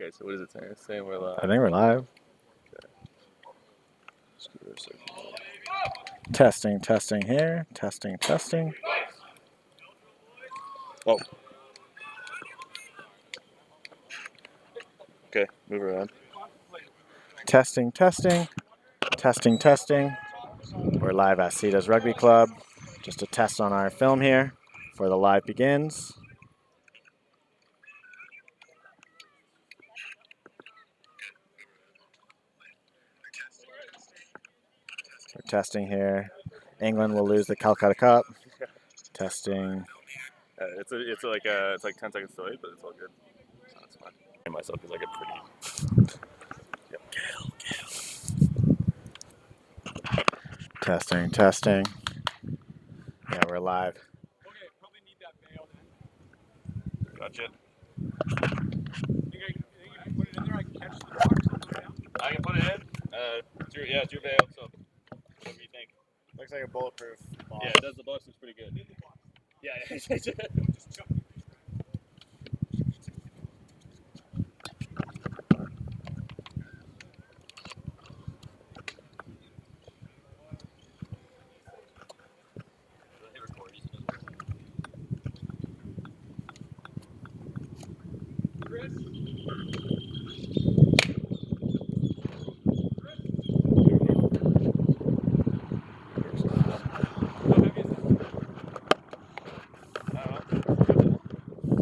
Okay, so what is it saying? It's saying we're live. I think we're live. Okay. Testing, testing here. Testing, testing. Oh. Okay, move around. Testing, testing. Testing, testing. We're live at SITAS Rugby Club. Just a test on our film here before the live begins. We're testing here. England will lose the Calcutta Cup. Testing. It's like 10 seconds delayed, but it's all good. So that's fine. I myself because I get pretty. Testing, testing. Yeah, we're live. Okay, probably need that veil then. Gotcha. You can put it in there, I can catch the box. I can put it in. It's your veil, so whatever you think. Looks like a bulletproof box. Yeah, it does. The box looks pretty good. Yeah.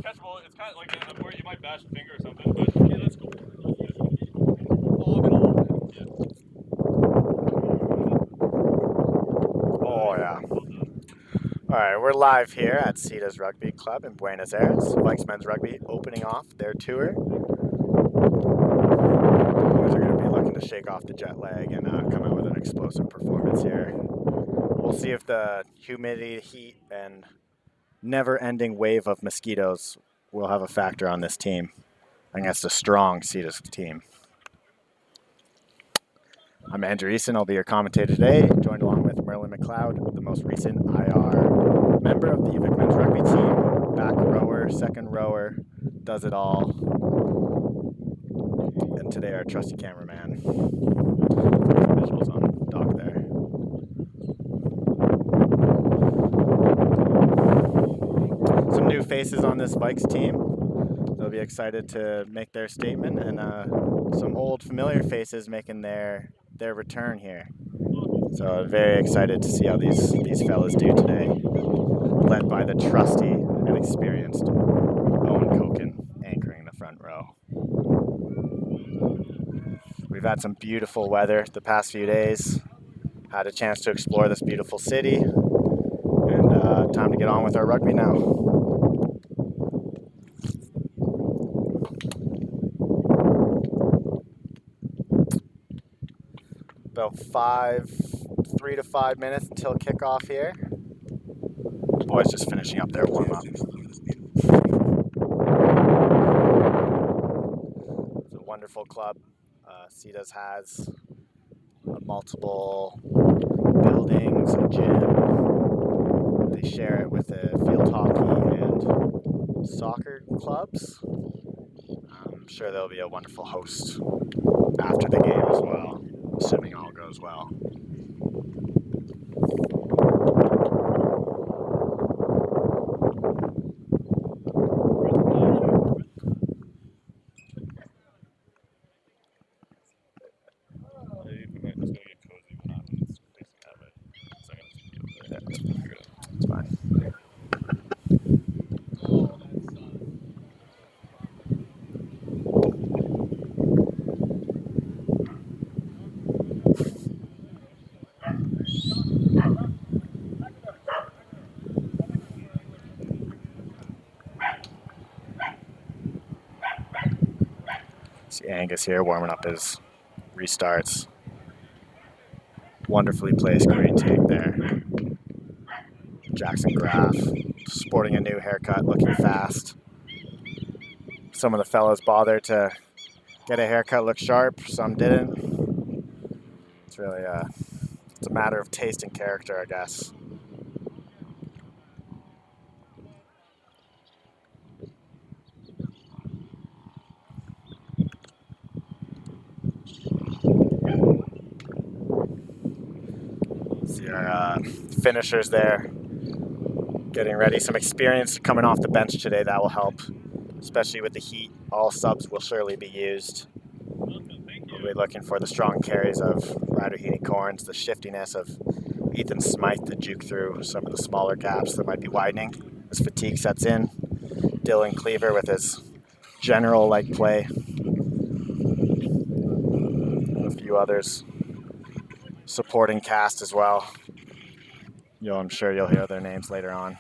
Catchable. It's kind of like where you might bash a finger or something, but yeah, that's cool. Oh, yeah. All right, we're live here at SITAS Rugby Club in Buenos Aires. Vikes Men's Rugby opening off their tour. The boys are going to be looking to shake off the jet lag and come out with an explosive performance here. We'll see if the humidity, heat, and never-ending wave of mosquitoes will have a factor on this team against a strong SITAS team. I'm Andrew Easton. I'll be your commentator today, joined along with Merlin McLeod, the most recent IR member of the Vikes Men's Rugby team, back rower, second rower, does it all. And today our trusty cameraman. Visuals on dock there. Some new faces on this Vikes team. They'll be excited to make their statement, and some old familiar faces making their return here. So very excited to see how these fellas do today. Led by the trusty and experienced Owen Koken anchoring the front row. We've had some beautiful weather the past few days. Had a chance to explore this beautiful city. And time to get on with our rugby now. About 3 to 5 minutes until kickoff here. Boys just finishing up their warm-up. It's a wonderful club. SITAS has multiple buildings, a gym. They share it with the field hockey and soccer clubs. I'm sure they'll be a wonderful host after the game as well, assuming all goes well. It's fine. See Angus here warming up his restarts. Wonderfully placed, great take there. Jackson Graff sporting a new haircut, looking fast. Some of the fellas bothered to get a haircut look sharp, some didn't. It's really it's a matter of taste and character, I guess. Our finishers there getting ready. Some experience coming off the bench today, that will help, especially with the heat. All subs will surely be used. We'll be looking for the strong carries of Ryder Heaney Corns, the shiftiness of Ethan Smythe to juke through some of the smaller gaps that might be widening as fatigue sets in. Dylan Cleaver with his general-like play. A few others supporting cast as well. I'm sure you'll hear their names later on.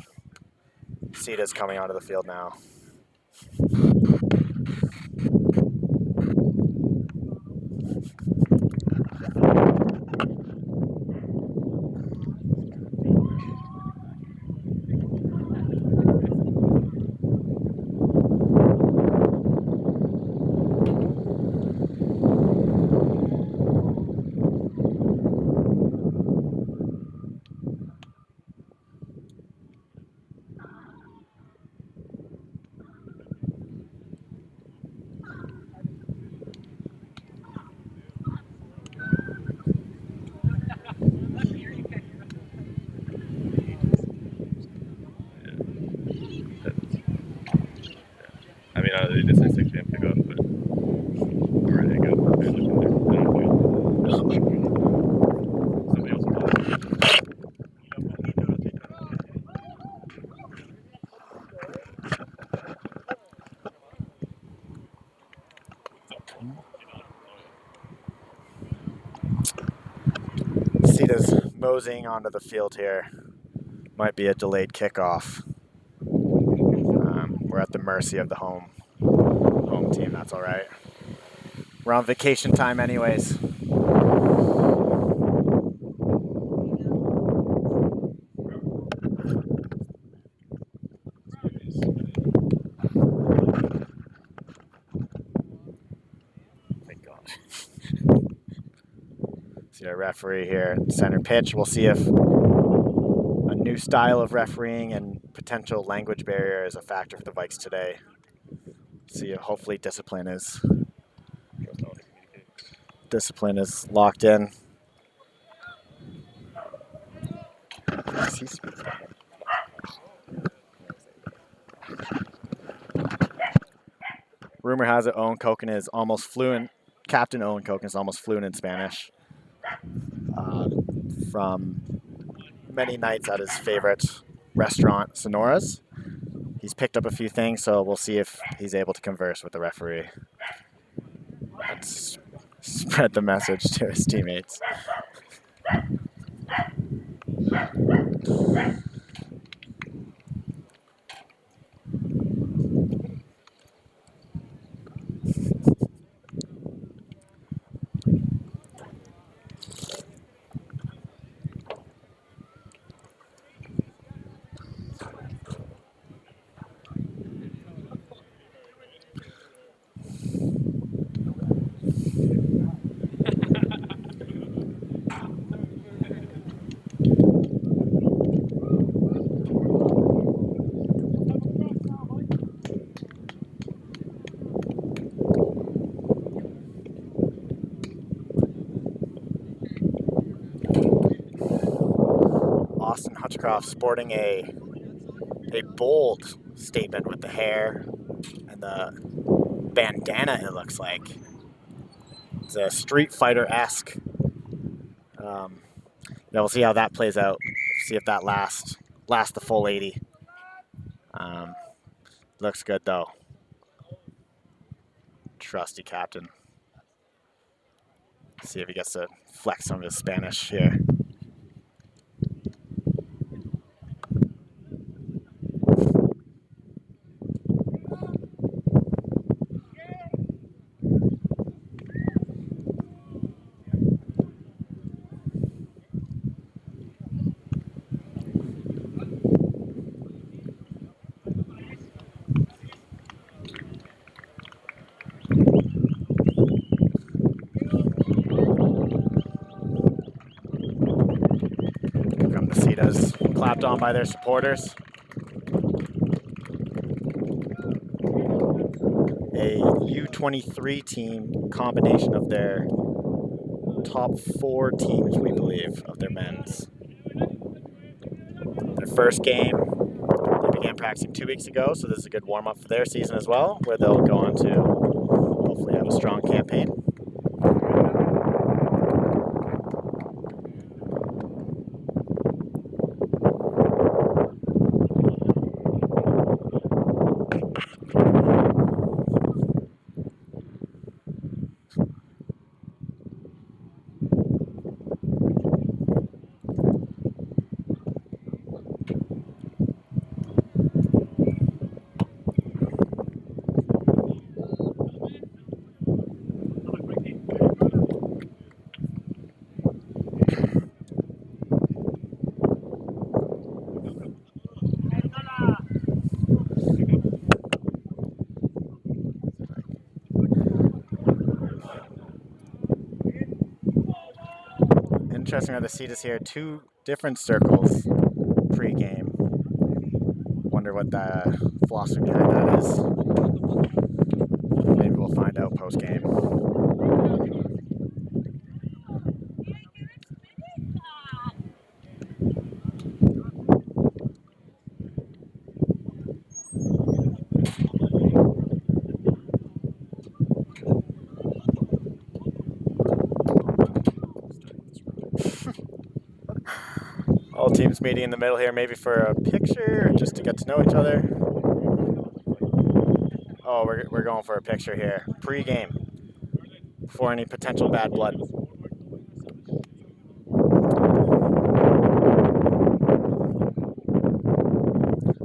SITAS coming onto the field now. I mean, they did say 6 p.m. kickoff, but we're ready to go. Somebody else will SITAS moseying onto the field here. Might be a delayed kickoff. We're at the mercy of the home team, that's all right. We're on vacation time anyways. Thank God. See our referee here at center pitch. We'll see if a new style of refereeing and potential language barrier is a factor for the Vikes today. See, hopefully discipline is locked in. Rumor has it Owen Koken is almost fluent. Captain Owen Koken is almost fluent in Spanish. From many nights at his favorite restaurant, Sonora's. He's picked up a few things, so we'll see if he's able to converse with the referee. Let's spread the message to his teammates. Sporting a bold statement with the hair and the bandana, it looks like. It's a Street Fighter-esque. We'll see how that plays out. See if that lasts the full 80. Looks good though. Trusty captain. See if he gets to flex some of his Spanish here. Clapped on by their supporters. A U23 team combination of their top 4 teams, we believe, of their men's. their first game. They began practicing 2 weeks ago, so this is a good warm-up for their season as well, where they'll go on to hopefully have a strong campaign. Interesting how the SITAS here, 2 different circles pre-game. Wonder what the philosophy behind that is. Maybe we'll find out post-game. All teams meeting in the middle here, maybe for a picture or just to get to know each other. Oh, we're going for a picture here. Pre-game, before any potential bad blood.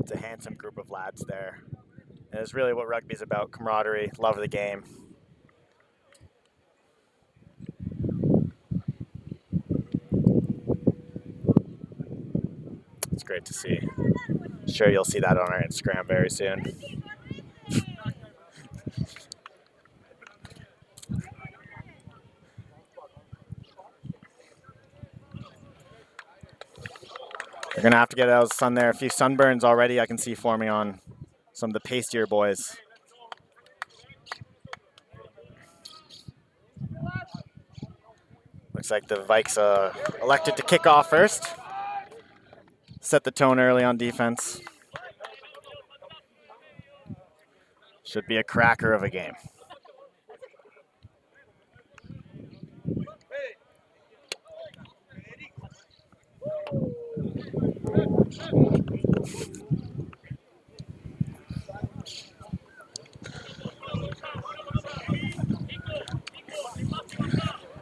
It's a handsome group of lads there. And it's really what rugby's about, camaraderie, love of the game. It's great to see. Sure, you'll see that on our Instagram very soon. You're gonna have to get out of the sun there. A few sunburns already I can see forming on some of the pastier boys. Looks like the Vikes elected to kick off first. Set the tone early on defense. Should be a cracker of a game.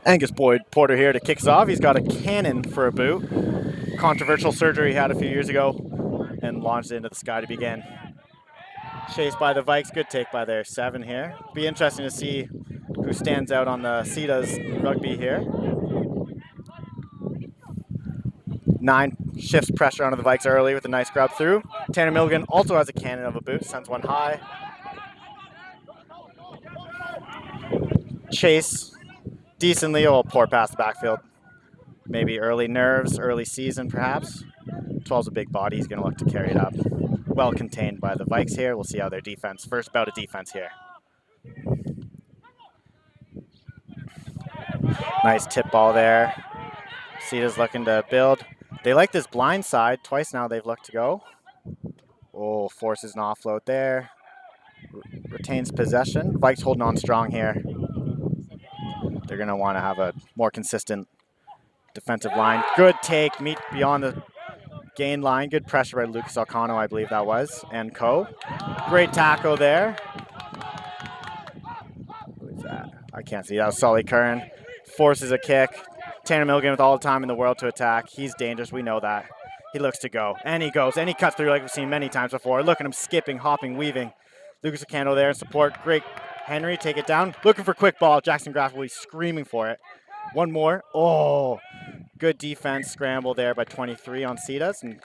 Angus Boyd Porter here to kick us off. He's got a cannon for a boot. Controversial surgery he had a few years ago and launched it into the sky to begin. Chased by the Vikes, good take by their 7 here. Be interesting to see who stands out on the SITAS rugby here. 9 shifts pressure onto the Vikes early with a nice grab through. Tanner Milligan also has a cannon of a boot, sends one high. Chase decently, poor pass the backfield. Maybe early nerves, early season perhaps. 12's a big body, he's gonna look to carry it up. Well contained by the Vikes here. We'll see how their defense, first bout of defense here. Nice tip ball there. SITAS looking to build. They like this blind side. Twice now they've looked to go. Oh, forces an offload there. Retains possession. Vikes holding on strong here. They're going to want to have a more consistent defensive line. Good take, meet beyond the gain line. Good pressure by Lucas Alcano, I believe that was, and Co. Great tackle there. Who is that? I can't see. That was Sully Curran. Forces a kick. Tanner Milligan with all the time in the world to attack. He's dangerous. We know that. He looks to go. And he goes. And he cuts through like we've seen many times before. Look at him skipping, hopping, weaving. Lucas Alcano there in support. Great. Henry, take it down. Looking for quick ball. Jackson Graff will be screaming for it. One more. Oh, good defense scramble there by 23 on SITAS and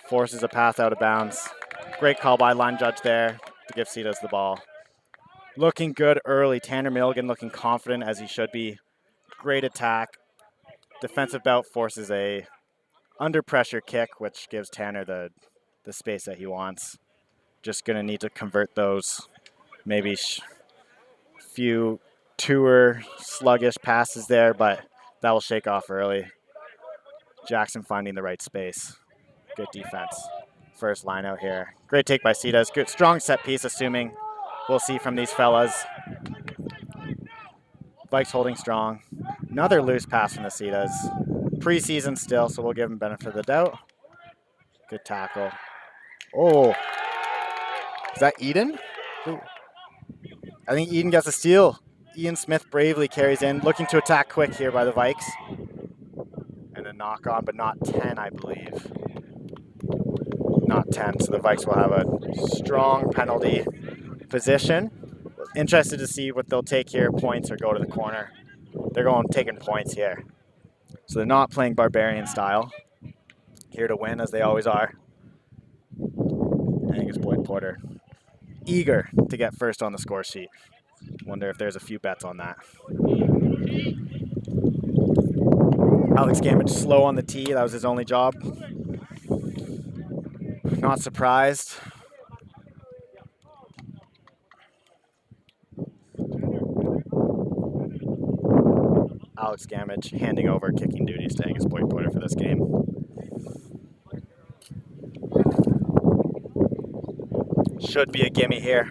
forces a pass out of bounds. Great call by line judge there to give SITAS the ball. Looking good early. Tanner Milligan looking confident as he should be. Great attack. Defensive bout forces a under pressure kick, which gives Tanner the space that he wants. Just gonna need to convert those maybe few tour sluggish passes there, but that will shake off early. Jackson finding the right space. Good defense. First line out here. Great take by SITAS. Good, strong set piece, assuming we'll see from these fellas. Vikes holding strong. Another loose pass from the SITAS. Preseason still, so we'll give him benefit of the doubt. Good tackle. Oh, is that Eden? Ooh. I think Eden gets a steal. Ian Smith bravely carries in, looking to attack quick here by the Vikes. And a knock on, but not 10, I believe. Not 10, so the Vikes will have a strong penalty position. Interested to see what they'll take here, points or go to the corner. They're taking points here. So they're not playing barbarian style. Here to win, as they always are. I think it's Boyd Porter. Eager to get first on the score sheet. Wonder if there's a few bets on that. Alex Gamage slow on the tee. That was his only job. Not surprised. Alex Gamage handing over kicking duties to Angus Boyd Porter for this game. Should be a gimme here.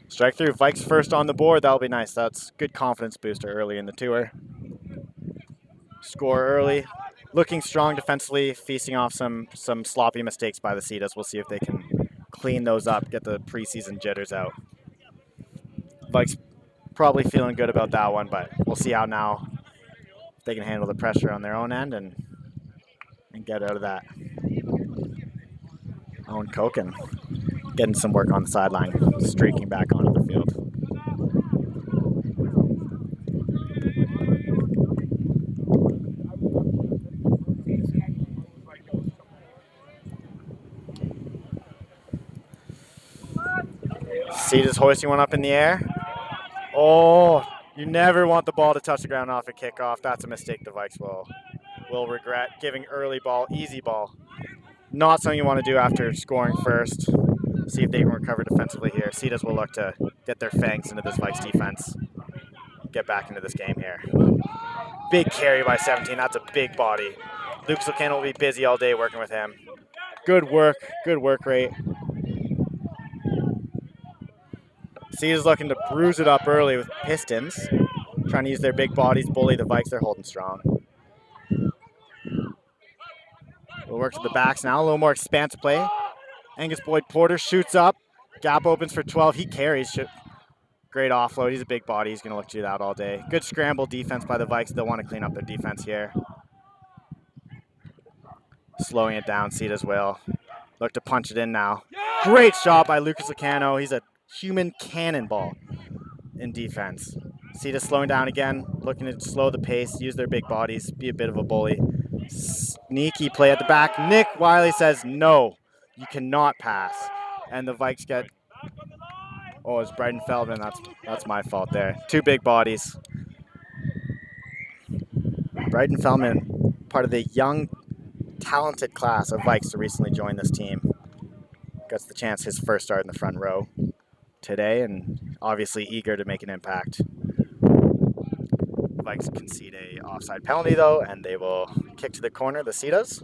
Strike through. Vikes first on the board. That'll be nice. That's good confidence booster early in the tour. Score early. Looking strong defensively, feasting off some sloppy mistakes by the SITAS. We'll see if they can clean those up, get the preseason jitters out. Vikes probably feeling good about that one, but we'll see how now they can handle the pressure on their own end and get out of that. Owen Koken getting some work on the sideline, streaking back onto the field. SITAS hoisting one up in the air. Oh, you never want the ball to touch the ground off a kickoff. That's a mistake the Vikes will regret. Giving early ball, easy ball. Not something you want to do after scoring first. See if they can recover defensively here. SITAS will look to get their fangs into this Vikes defense. Get back into this game here. Big carry by 17. That's a big body. Lucas Lucano will be busy all day working with him. Good work rate. SITAS looking to bruise it up early with Pistons. Trying to use their big bodies, bully the Vikes. They're holding strong. We'll work to the backs now. A little more expansive play. Angus Boyd Porter shoots up. Gap opens for 12. He carries. Great offload. He's a big body. He's going to look to do that all day. Good scramble defense by the Vikes. They'll want to clean up their defense here. Slowing it down. SITAS will look to punch it in now. Great shot by Lucas Lucano. He's a human cannonball in defense. SITAS slowing down again, looking to slow the pace, use their big bodies, be a bit of a bully. Sneaky play at the back. Nick Wiley says, no, you cannot pass. And the Vikes get, oh, it's Bryden Feldman. That's my fault there. Two big bodies. Bryden Feldman, part of the young, talented class of Vikes to recently join this team. Gets the chance, his first start in the front row today, and obviously eager to make an impact. Vikes concede a offside penalty though, and they will kick to the corner, the SITAS.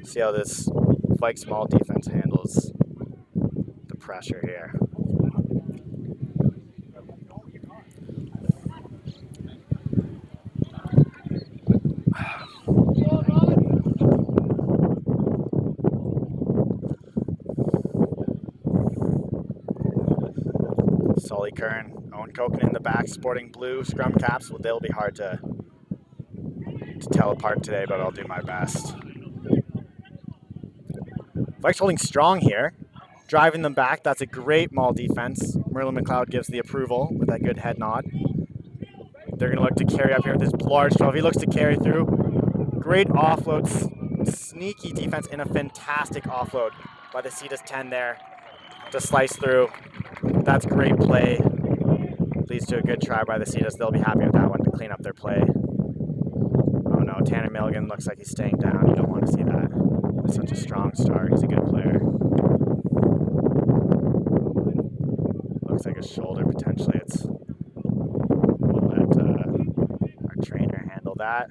See how this Vikes small defense handles the pressure here. Sully Kern, Owen Koken in the back, sporting blue scrum caps. Well, they'll be hard to tell apart today, but I'll do my best. Vikes holding strong here, driving them back. That's a great maul defense. Merlin McLeod gives the approval with that good head nod. They're going to look to carry up here with this large 12. He looks to carry through. Great offload, sneaky defense, and a fantastic offload by the SITAS 10 there to slice through. That's great play. Leads to a good try by the SITAS. They'll be happy with that one to clean up their play. Oh no, Tanner Milligan looks like he's staying down. You don't want to see that. It's such a strong start. He's a good player. Looks like a shoulder potentially. We'll let that.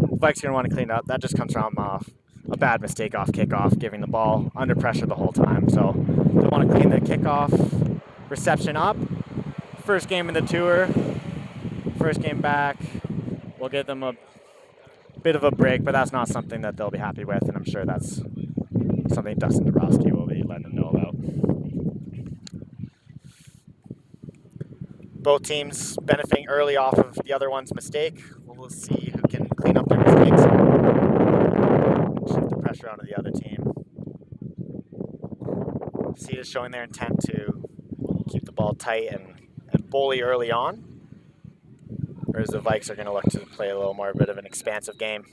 Vikes going to want to clean up. That just comes from a bad mistake off kickoff, giving the ball under pressure the whole time. So they want to clean the kickoff reception up. First game in the tour, first game back. We'll give them a bit of a break, but that's not something that they'll be happy with, and I'm sure that's something Dustin Dabrowski will be letting them know about. Both teams benefiting early off of the other one's mistake. We'll see who can clean up their mistakes and shift the pressure onto the other team. SITAS showing their intent to keep the ball tight and bully early on, whereas the Vikes are going to look to play a little more bit of an expansive game.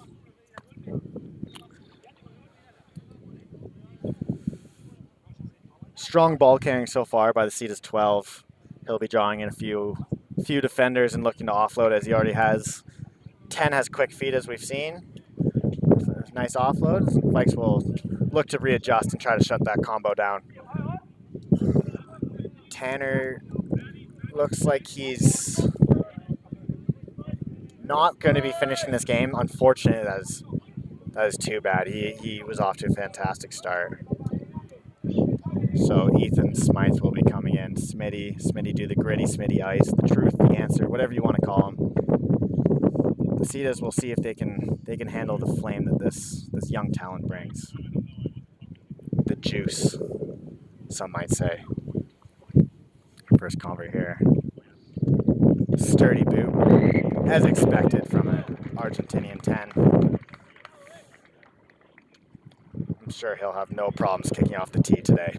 Strong ball carrying so far by the SITAS 12. He'll be drawing in a few defenders and looking to offload, as he already has. 10 has quick feet, as we've seen. So nice offload. Vikes will look to readjust and try to shut that combo down. Tanner looks like he's not going to be finishing this game. Unfortunately, that is too bad. He was off to a fantastic start. So Ethan Smythe will be coming in. Smitty do the gritty, Smitty ice, the truth, the answer, whatever you want to call him. The SITAS will see if they can handle the flame that this young talent brings. The juice, some might say. First convert here. Sturdy boot, as expected from an Argentinian 10. I'm sure he'll have no problems kicking off the tee today.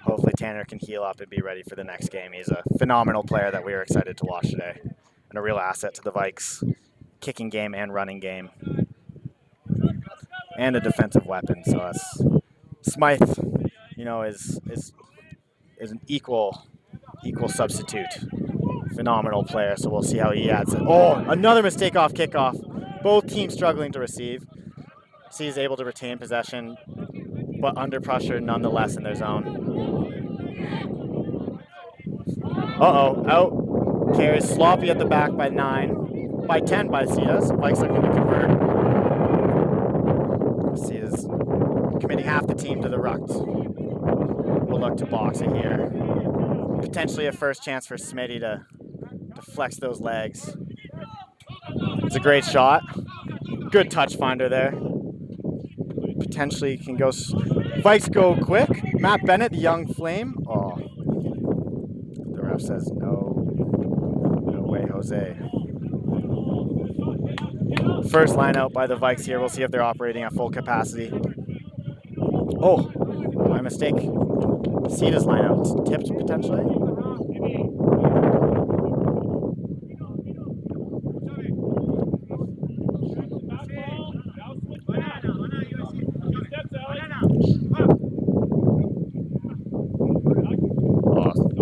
Hopefully Tanner can heal up and be ready for the next game. He's a phenomenal player that we are excited to watch today, and a real asset to the Vikes kicking game and running game, and a defensive weapon. So that's Smythe, you know, is an equal substitute. Phenomenal player, so we'll see how he adds it. Oh, another mistake off kickoff. Both teams struggling to receive. C is able to retain possession, but under pressure nonetheless in their zone. Uh-oh, out. Carries sloppy at the back by 9. By 10 by SITAS. Vikes looking to convert. SITAS committing half the team to the rucks. We'll look to box it here. Potentially a first chance for Smitty to flex those legs. It's a great shot. Good touch finder there. Potentially can go. Vikes go quick. Matt Bennett, the young flame. Oh. The ref says no. No way, Jose. First line out by the Vikes here. We'll see if they're operating at full capacity. Oh, my mistake. SITAS line out. Tipped potentially.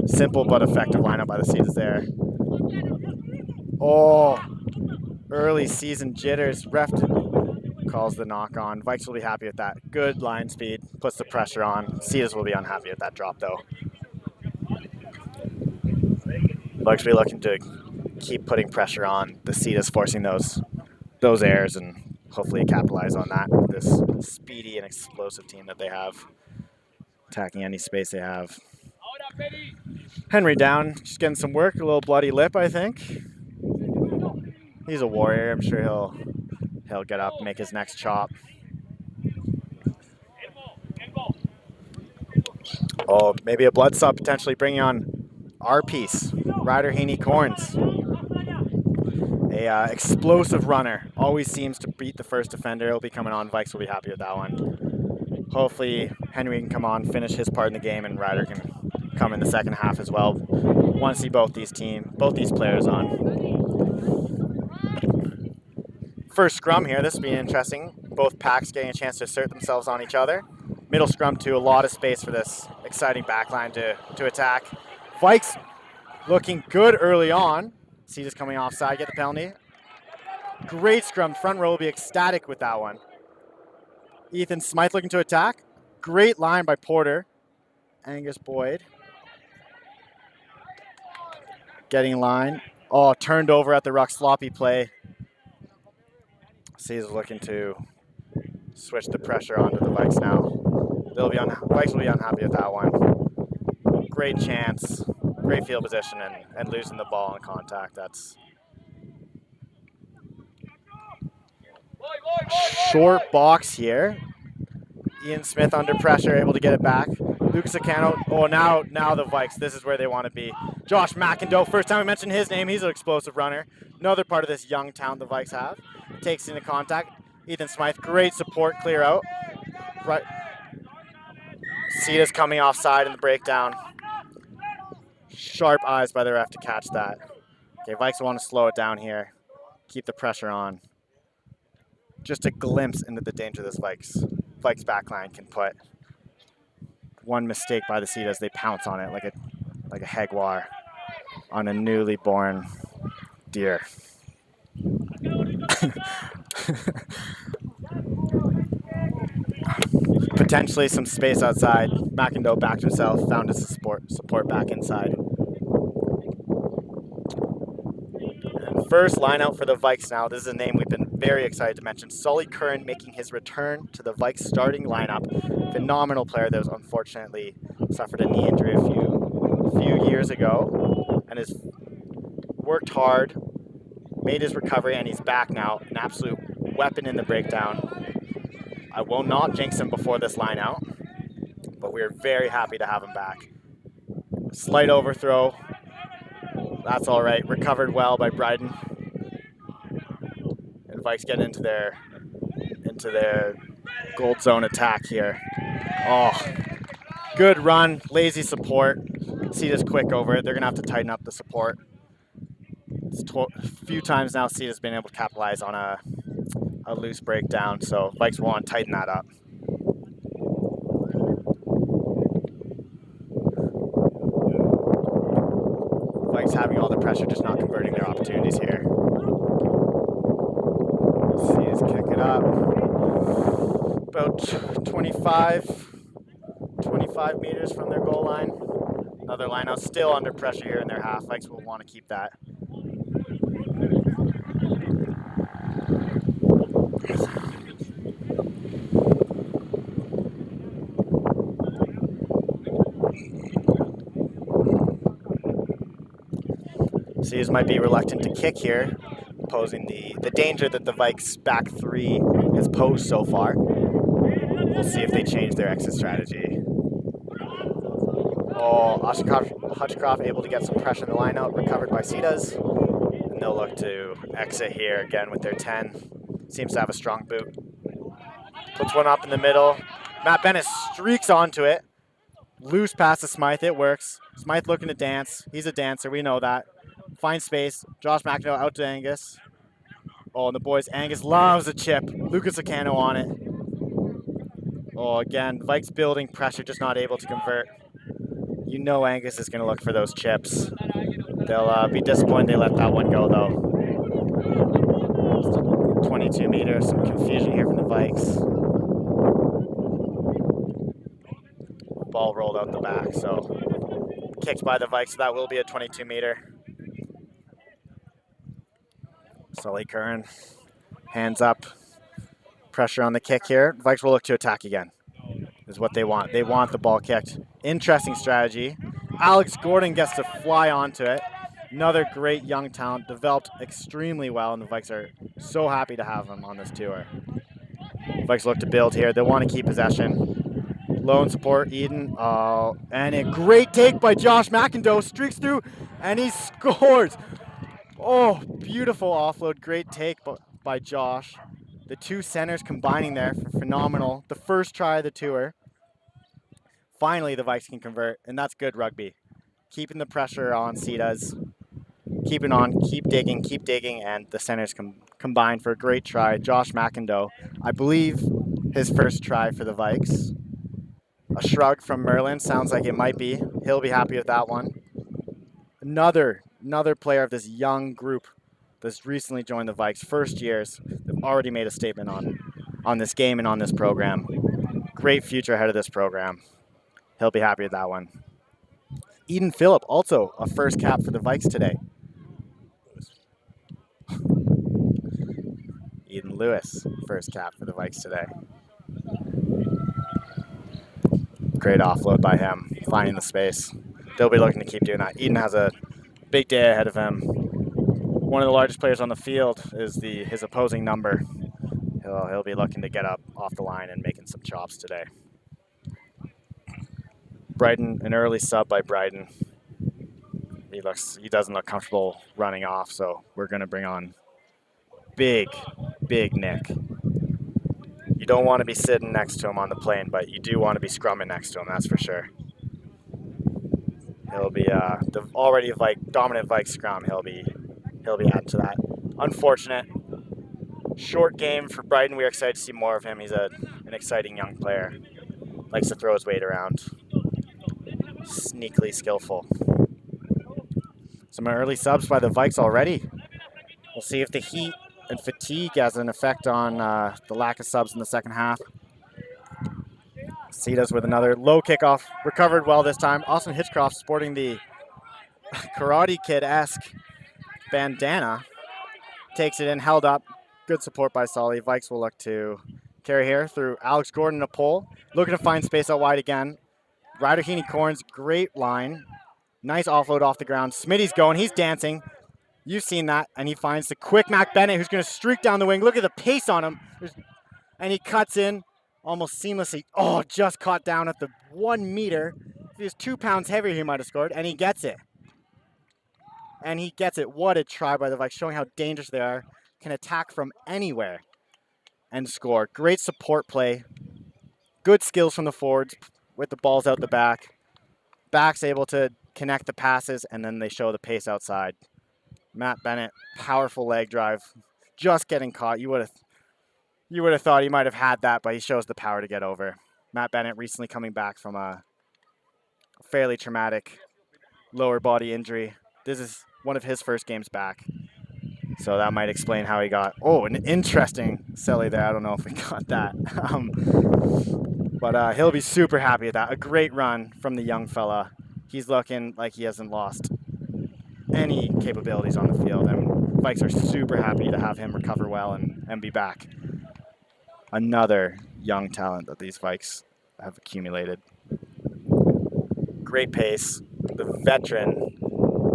Simple but effective lineup by the SITAS there. Oh, early season jitters. Ref calls the knock on. Vikes will be happy with that. Good line speed, puts the pressure on. SITAS will be unhappy with that drop though. Vikes will be looking to keep putting pressure on the SITAS, forcing those errors and hopefully capitalize on that with this speedy and explosive team that they have, attacking any space they have. Henry down, just getting some work, a little bloody lip, I think. He's a warrior. I'm sure he'll get up and make his next chop. Oh, maybe a blood sub potentially bringing on our piece, Ryder Haney Corns. A explosive runner, always seems to beat the first defender. He'll be coming on. Vikes will be happy with that one. Hopefully Henry can come on, finish his part in the game, and Ryder can come in the second half as well. Want to see both these players on. First scrum here, this will be interesting. Both packs getting a chance to assert themselves on each other. Middle scrum too, a lot of space for this exciting backline to attack. Vikes looking good early on. SITAS coming offside, get the penalty. Great scrum, front row will be ecstatic with that one. Ethan Smythe looking to attack. Great line by Porter. Angus Boyd. getting line. Oh, turned over at the ruck, sloppy play. C's looking to switch the pressure onto the Vikes now. Vikes will be unhappy with that one. Great chance, great field position, and losing the ball in contact. That's short box here. Ian Smith under pressure, able to get it back. Lucas Acano. Oh, now the Vikes. This is where they want to be. Josh McIndoe. First time I mentioned his name. He's an explosive runner. Another part of this young talent the Vikes have. Takes into contact. Ethan Smythe. Great support. Clear out. Right. SITAS coming offside in the breakdown. Sharp eyes by the ref to catch that. Okay, Vikes want to slow it down here. Keep the pressure on. Just a glimpse into the danger this Vikes backline can put. One mistake by the SITAS, they pounce on it like a jaguar on a newly born deer. Potentially some space outside. McIndoe backed himself, found his support back inside. And first line out for the Vikes now. This is a name we've been very excited to mention. Sully Curran making his return to the Vikes starting lineup. Phenomenal player that was unfortunately suffered a knee injury a few years ago and has worked hard, made his recovery, and he's back now. An absolute weapon in the breakdown. I will not jinx him before this line out, but we're very happy to have him back. Slight overthrow. That's all right. Recovered well by Bryden. And Vikes get into their gold zone attack here. Oh, good run. Lazy support. SITAS quick over it. They're going to have to tighten up the support. It's a few times now SITAS been able to capitalize on a loose breakdown, so Vikes want to tighten that up. Vikes having all the pressure, just not converting their opportunities here. SITAS kick it up. About 25 meters from their goal line. Another line out, still under pressure here in their half. Vikes will want to keep that. SITAS might be reluctant to kick here, posing the danger that the Vikes back three has posed so far. We'll see if they change their exit strategy. Oh, Hutchcroft able to get some pressure in the line out, recovered by SITAS. And they'll look to exit here again with their 10. Seems to have a strong boot. Puts one up in the middle. Matt Bennett streaks onto it. Loose pass to Smythe, it works. Smythe looking to dance. He's a dancer, we know that. Finds space. Josh McIndoe out to Angus. Oh, and the boys, Angus loves a chip. Lucas Acano on it. Oh, again, Vikes building pressure, just not able to convert. You know Angus is going to look for those chips. They'll be disappointed they let that one go, though. 22 meters, some confusion here from the Vikes. Ball rolled out the back, so kicked by the Vikes, so that will be a 22 meter. Sully Curran, hands up. Pressure on the kick here. Vikes will look to attack again, is what they want. They want the ball kicked. Interesting strategy. Alex Gordon gets to fly onto it. Another great young talent, developed extremely well, and the Vikes are so happy to have him on this tour. Vikes look to build here. They want to keep possession. Lone support, Eden. Oh, and a great take by Josh McIndoe. Streaks through, and he scores. Oh, beautiful offload. Great take by Josh. The two centers combining there for phenomenal. The first try of the tour. Finally, the Vikes can convert, and that's good rugby. Keeping the pressure on SITAS. Keeping on, keep digging, and the centers combine for a great try. Josh McIndoe, I believe his first try for the Vikes. A shrug from Merlin, sounds like it might be. He'll be happy with that one. Another player of this young group that's recently joined the Vikes, first years. They've already made a statement on this game and on this program. Great future ahead of this program. He'll be happy with that one. Eden Phillip, also a first cap for the Vikes today. Eden Lewis, first cap for the Vikes today. Great offload by him, finding the space. They'll be looking to keep doing that. Eden has a big day ahead of him. One of the largest players on the field is his opposing number. He'll be looking to get up off the line and making some chops today. Bryden, an early sub by Bryden. He doesn't look comfortable running off, so we're going to bring on big Nick. You don't want to be sitting next to him on the plane, but you do want to be scrumming next to him, that's for sure. He'll be the already dominant Vikes scrum. He'll be adding to that. Unfortunate short game for Bryden. We're excited to see more of him. He's an exciting young player. Likes to throw his weight around. Sneakily skillful. Some early subs by the Vikes already. We'll see if the heat and fatigue has an effect on the lack of subs in the second half. SITAS with another low kickoff. Recovered well this time. Austin Hitchcroft sporting the Karate Kid-esque bandana. Takes it in, held up. Good support by Solly. Vikes will look to carry here through Alex Gordon, a pole. Looking to find space out wide again. Ryder Heaney Corns, great line. Nice offload off the ground. Smitty's going, he's dancing. You've seen that. And he finds the quick Mac Bennett, who's going to streak down the wing. Look at the pace on him. And he cuts in almost seamlessly. Oh, just caught down at the 1 meter. If he was 2 pounds heavier, he might have scored. And he gets it. And he gets it. What a try by the Vikes, showing how dangerous they are. Can attack from anywhere and score. Great support play. Good skills from the forwards with the balls out the back. Back's able to connect the passes, and then they show the pace outside. Matt Bennett, powerful leg drive. Just getting caught. You would have thought he might have had that, but he shows the power to get over. Matt Bennett recently coming back from a fairly traumatic lower body injury. This is one of his first games back. So that might explain how he got, an interesting celly there. I don't know if we got that. But he'll be super happy with that. A great run from the young fella. He's looking like he hasn't lost any capabilities on the field. And Vikes are super happy to have him recover well and be back. Another young talent that these Vikes have accumulated. Great pace. The veteran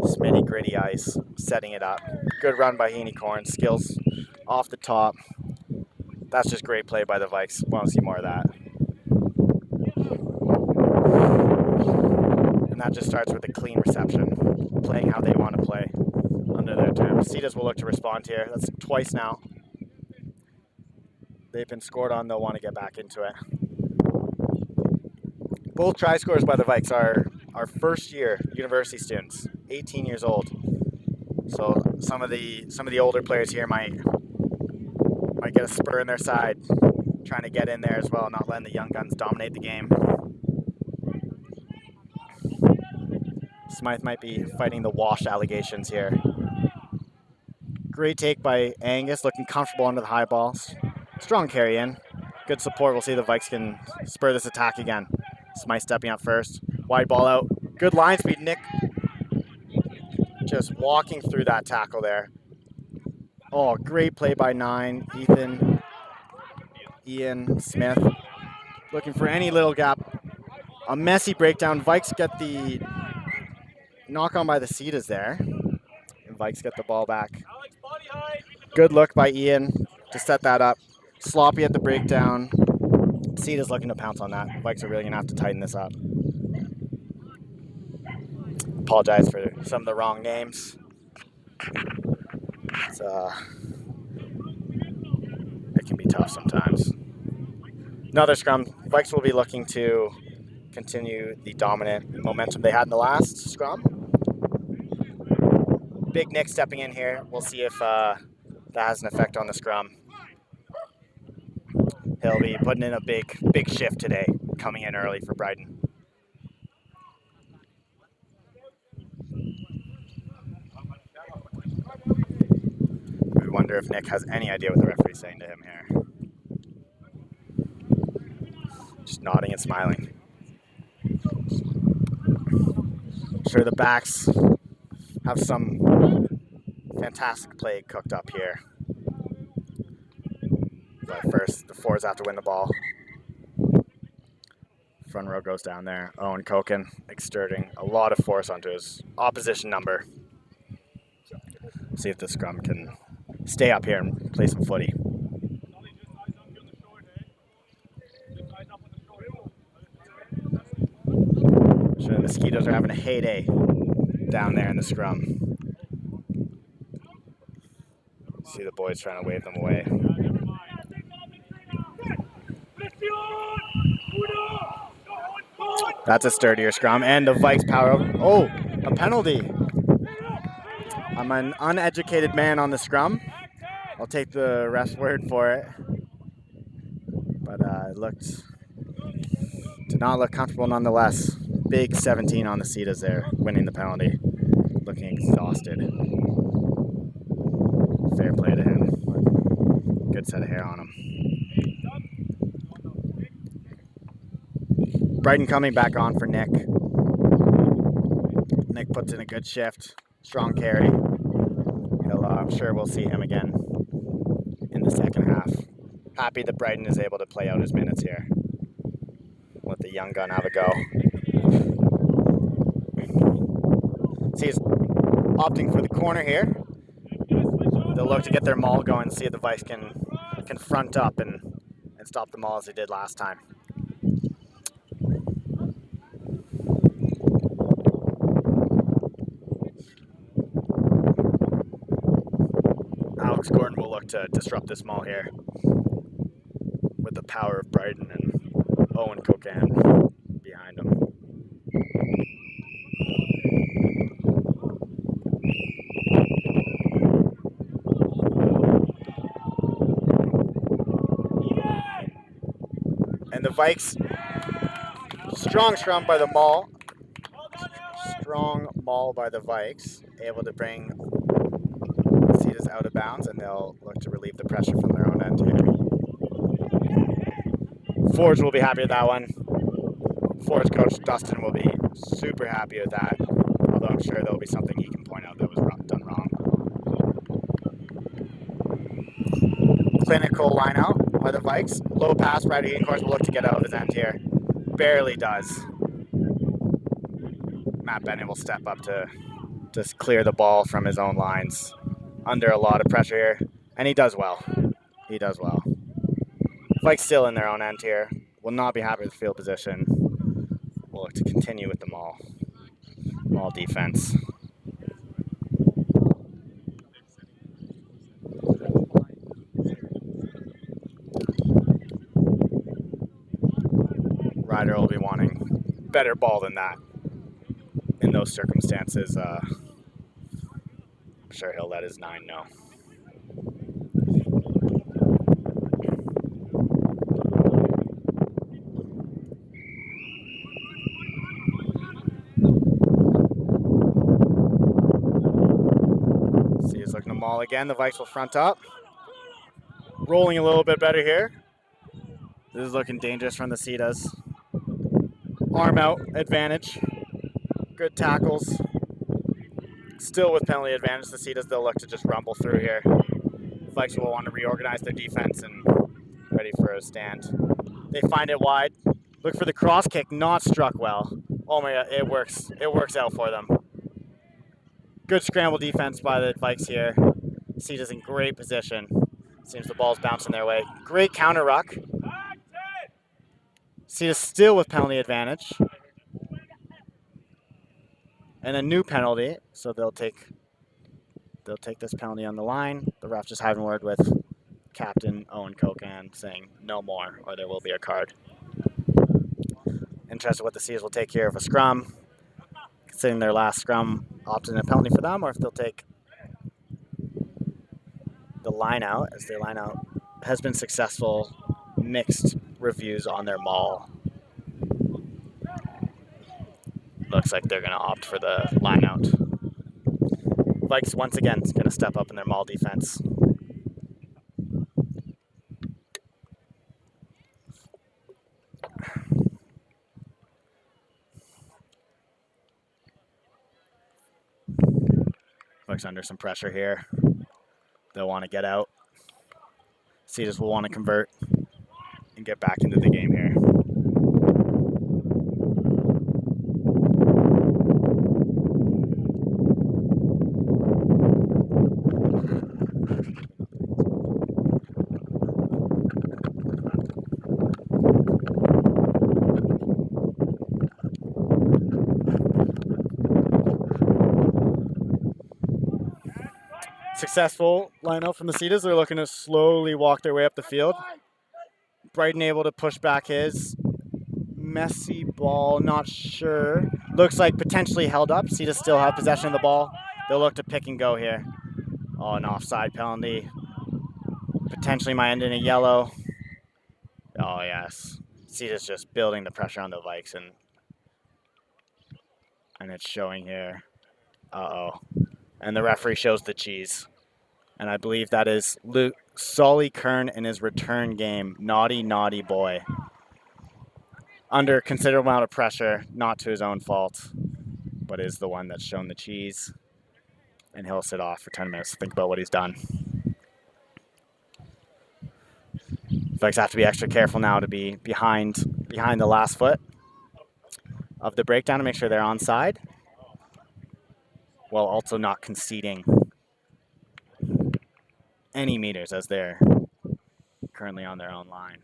Smitty Gritty Ice setting it up. Good run by Heaney Corn. Skills off the top. That's just great play by the Vikes. Want to see more of that. And that just starts with a clean reception. Playing how they want to play under their terms. SITAS will look to respond here. That's twice now. They've been scored on. They'll want to get back into it. Both try scores by the Vikes are first year university students, 18 years old. So some of the older players here might get a spur in their side, trying to get in there as well, not letting the young guns dominate the game. Smythe might be fighting the wash allegations here. Great take by Angus, looking comfortable under the high balls. Strong carry in. Good support. We'll see the Vikes can spur this attack again. Smythe stepping up first. Wide ball out. Good line speed. Nick just walking through that tackle there. Oh, great play by 9. Ian Smith. Looking for any little gap. A messy breakdown. Vikes get the knock on by the SITAS there. And Vikes get the ball back. Good look by Ian to set that up. Sloppy at the breakdown. SITAS looking to pounce on that. Vikes are really going to have to tighten this up. Apologize for some of the wrong names. It can be tough sometimes. Another scrum. Vikes will be looking to continue the dominant momentum they had in the last scrum. Big Nick stepping in here. We'll see if that has an effect on the scrum. He'll be putting in a big shift today, coming in early for Bryden. We wonder if Nick has any idea what the referee's saying to him here. Just nodding and smiling. sure the backs have some fantastic play cooked up here. But first, the forwards have to win the ball. Front row goes down there. Owen Koken exerting a lot of force onto his opposition number. See if the scrum can stay up here and play some footy. Sure, the Mosquitoes are having a heyday down there in the scrum. See the boys trying to wave them away. That's a sturdier scrum, and the Vikes power up. Oh, a penalty. I'm an uneducated man on the scrum. I'll take the ref's word for it. But it did not look comfortable nonetheless. Big 17 on the SITAS there, winning the penalty. Looking exhausted. Fair play to him. Good set of hair on him. Brighton coming back on for Nick. Nick puts in a good shift. Strong carry. I'm sure we'll see him again in the second half. Happy that Brighton is able to play out his minutes here. Let the young gun have a go. See, he's opting for the corner here. They'll look to get their maul going, see if the Vikes can front up and stop the maul as they did last time. Alex Gordon will look to disrupt this maul here with the power of Brighton and Owen Koken behind him. And the Vikes, strong scrum by the maul. Strong maul by the Vikes, able to bring SITAS out of bounds, and they'll look to relieve the pressure from their own end here. Forge will be happy with that one. Forge coach Dustin will be super happy with that, although I'm sure there'll be something he can point out that was done wrong. Clinical line out by the Vikes. Low pass, Ryder of course will look to get out of his end here. Barely does. Matt Bennett will step up to just clear the ball from his own lines. Under a lot of pressure here, and he does well. He does well. Vikes still in their own end here. Will not be happy with field position. We'll look to continue with the maul defense. Ryder will be wanting better ball than that. In those circumstances, I'm sure he'll let his 9 know. See, he's looking to maul again. The Vikes will front up. Rolling a little bit better here. This is looking dangerous from the SITAS. Arm out advantage. Good tackles. Still with penalty advantage, the SITAS, they'll look to just rumble through here. Vikes will want to reorganize their defense and ready for a stand. They find it wide. Look for the cross kick, not struck well. Oh my god, it works. It works out for them. Good scramble defense by the Vikes here. SITAS in great position. Seems the ball's bouncing their way. Great counter ruck. SITAS still with penalty advantage. And a new penalty, so they'll take this penalty on the line. The ref just having a word with Captain Owen Koken saying no more, or there will be a card. Interested what the SITAS will take here of a scrum. Considering their last scrum opted in a penalty for them, or if they'll take the line out, as their line out has been successful. Mixed reviews on their maul. Looks like they're going to opt for the line out. Vikes once again is going to step up in their maul defense. Sharks under some pressure here. They'll want to get out. SITAS will want to convert and get back into the game here. Successful lineup from the SITAS. They're looking to slowly walk their way up the field. Brighton able to push back his. Messy ball, not sure. Looks like potentially held up. SITAS still have possession of the ball. They'll look to pick and go here. Oh, an offside penalty. Potentially might end in a yellow. Oh, yes. SITAS just building the pressure on the Vikes, and it's showing here. Uh-oh. And the referee shows the cheese. And I believe that is Solly Kern in his return game. Naughty, naughty boy. Under considerable amount of pressure, not to his own fault, but is the one that's shown the cheese. And he'll sit off for 10 minutes to think about what he's done. Vikes have to be extra careful now to be behind the last foot of the breakdown to make sure they're onside, while also not conceding any meters as they're currently on their own line.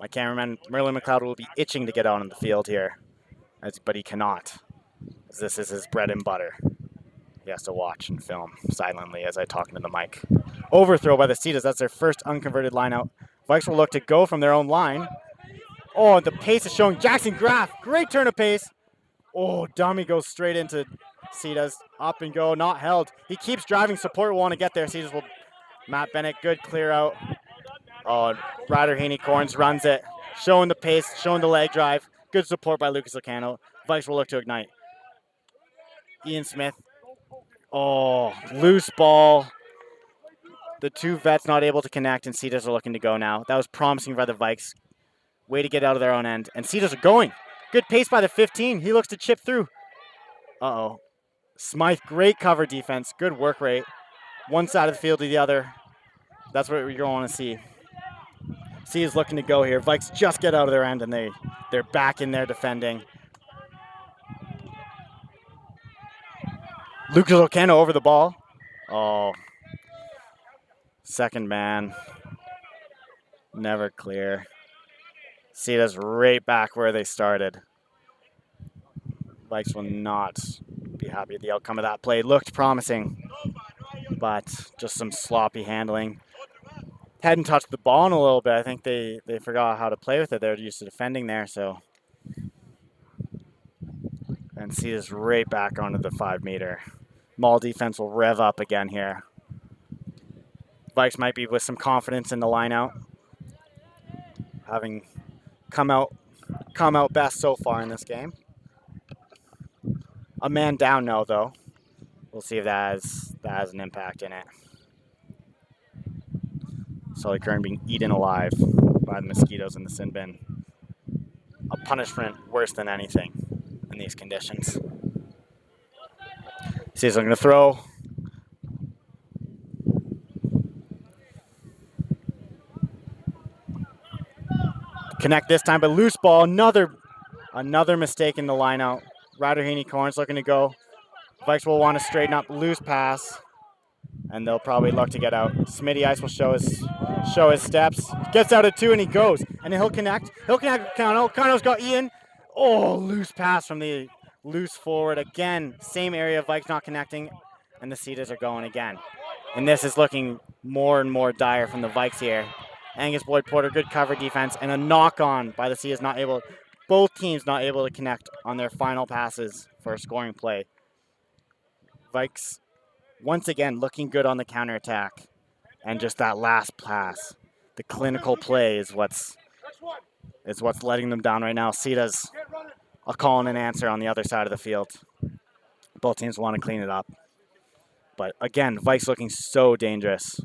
My cameraman, Merlin McLeod, will be itching to get out on the field here, but he cannot, as this is his bread and butter. He has to watch and film silently as I talk into the mic. Overthrow by the SITAS. That's their first unconverted line out. Vikes will look to go from their own line. Oh, the pace is showing. Jackson Graff, great turn of pace. Oh, dummy goes straight into SITAS. Up and go, not held. He keeps driving. Support will want to get there. SITAS will. Matt Bennett, good clear out. Oh, Ryder Haney-Corns runs it. Showing the pace, showing the leg drive. Good support by Lucas Locano. Vikes will look to ignite. Ian Smith. Oh, loose ball. The two vets not able to connect, and SITAS are looking to go now. That was promising by the Vikes. Way to get out of their own end. And SITAS are going. Good pace by the 15. He looks to chip through. Uh-oh. Smythe, great cover defense. Good work rate. One side of the field to the other. That's what you're going to want to see. C is looking to go here. Vikes just get out of their end, and they're back in there defending. Lucas Locano over the ball. Oh. Second man. Never clear. SITAS right back where they started. Vikes will not be happy with the outcome of that play. Looked promising, but just some sloppy handling. Hadn't touched the ball in a little bit. I think they forgot how to play with it. They're used to defending there, so. And SITAS right back onto the 5 meter. Maul defense will rev up again here. Vikes might be with some confidence in the line out, having come out best so far in this game. A man down now, though. We'll see if that has an impact in it. Solly Kern being eaten alive by the mosquitoes in the sin bin. A punishment worse than anything in these conditions. SITAS looking to throw. Connect this time, but loose ball. Another mistake in the line out. Ryder Haney-Corns looking to go. Vikes will want to straighten up, loose pass, and they'll probably look to get out. Smitty Ice will show his steps. Gets out at 2 and he goes. And he'll connect. He'll connect with Kano. Kano's got Ian. Oh, loose pass from the loose forward. Again, same area of Vikes not connecting, and the SITAS are going again. And this is looking more and more dire from the Vikes here. Angus Boyd-Porter, good cover defense, and a knock-on by the SITAS. Both teams not able to connect on their final passes for a scoring play. Vikes, once again, looking good on the counterattack. And just that last pass, the clinical play is what's letting them down right now. SITAS a call and an answer on the other side of the field. Both teams want to clean it up. But again, Vikes looking so dangerous.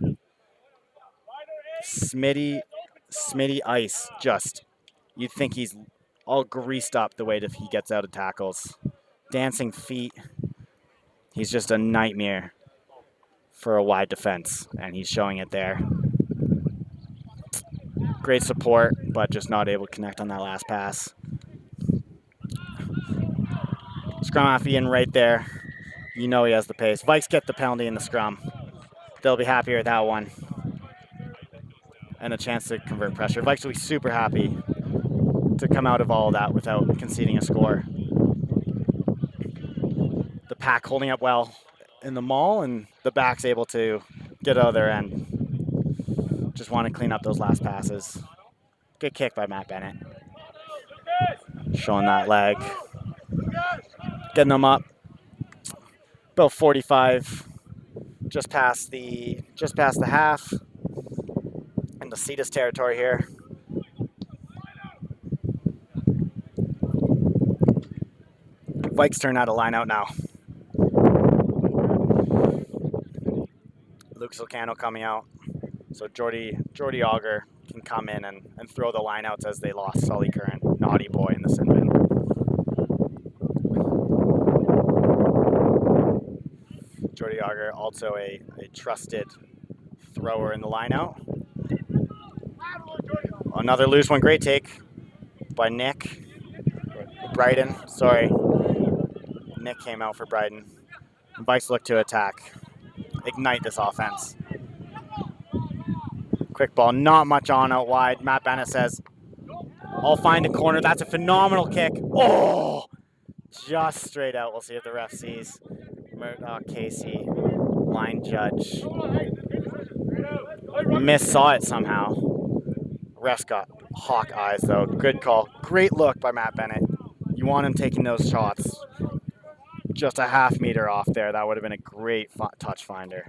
Smitty Ice, just, you'd think he's all greased up the way that he gets out of tackles. Dancing feet. He's just a nightmare for a wide defense, and he's showing it there. Great support, but just not able to connect on that last pass. Scrum half Ian right there. You know he has the pace. Vikes get the penalty in the scrum. They'll be happy with that one. And a chance to convert pressure. Vikes will be super happy to come out of all of that without conceding a score. The pack holding up well in the maul, and the back's able to get out of their end. Just want to clean up those last passes. Good kick by Matt Bennett. Showing that leg. Getting them up. About 45. Just past the half. In the SITAS territory here. Vikes turn out a line out now. Lucas Lucano coming out. So Jordy Auger can come in and throw the lineouts as they lost Sully Curran, naughty boy in the sin bin. Jordy Auger, also a trusted thrower in the lineout. Another loose one, great take by Nick. Bryden, sorry. Nick came out for Bryden. Vikes look to attack. Ignite this offense. Quick ball, not much on out wide. Matt Bennett says, I'll find a corner. That's a phenomenal kick. Oh, just straight out. We'll see if the ref sees. Murdoch Casey, line judge. Saw it somehow. Ref's got hawk eyes though. Good call. Great look by Matt Bennett. You want him taking those shots. Just a half meter off there. That would have been a great touch finder.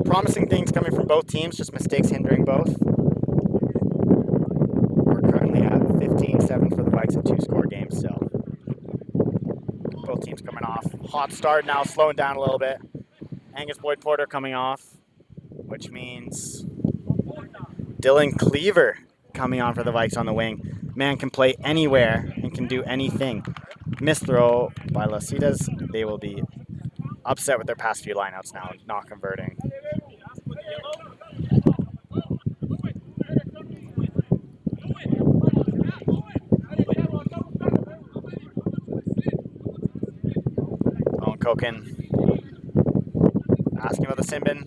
Promising things coming from both teams, just mistakes hindering both. We're currently at 15-7 for the Vikes, a 2-score game still. Both teams coming off. Hot start now, slowing down a little bit. Angus Boyd-Porter coming off, which means Dylan Cleaver coming on for the Vikes on the wing. Man can play anywhere and can do anything. Missed throw by SITAS. They will be upset with their past few lineouts now, not converting. Owen Koken asking about the sin bin.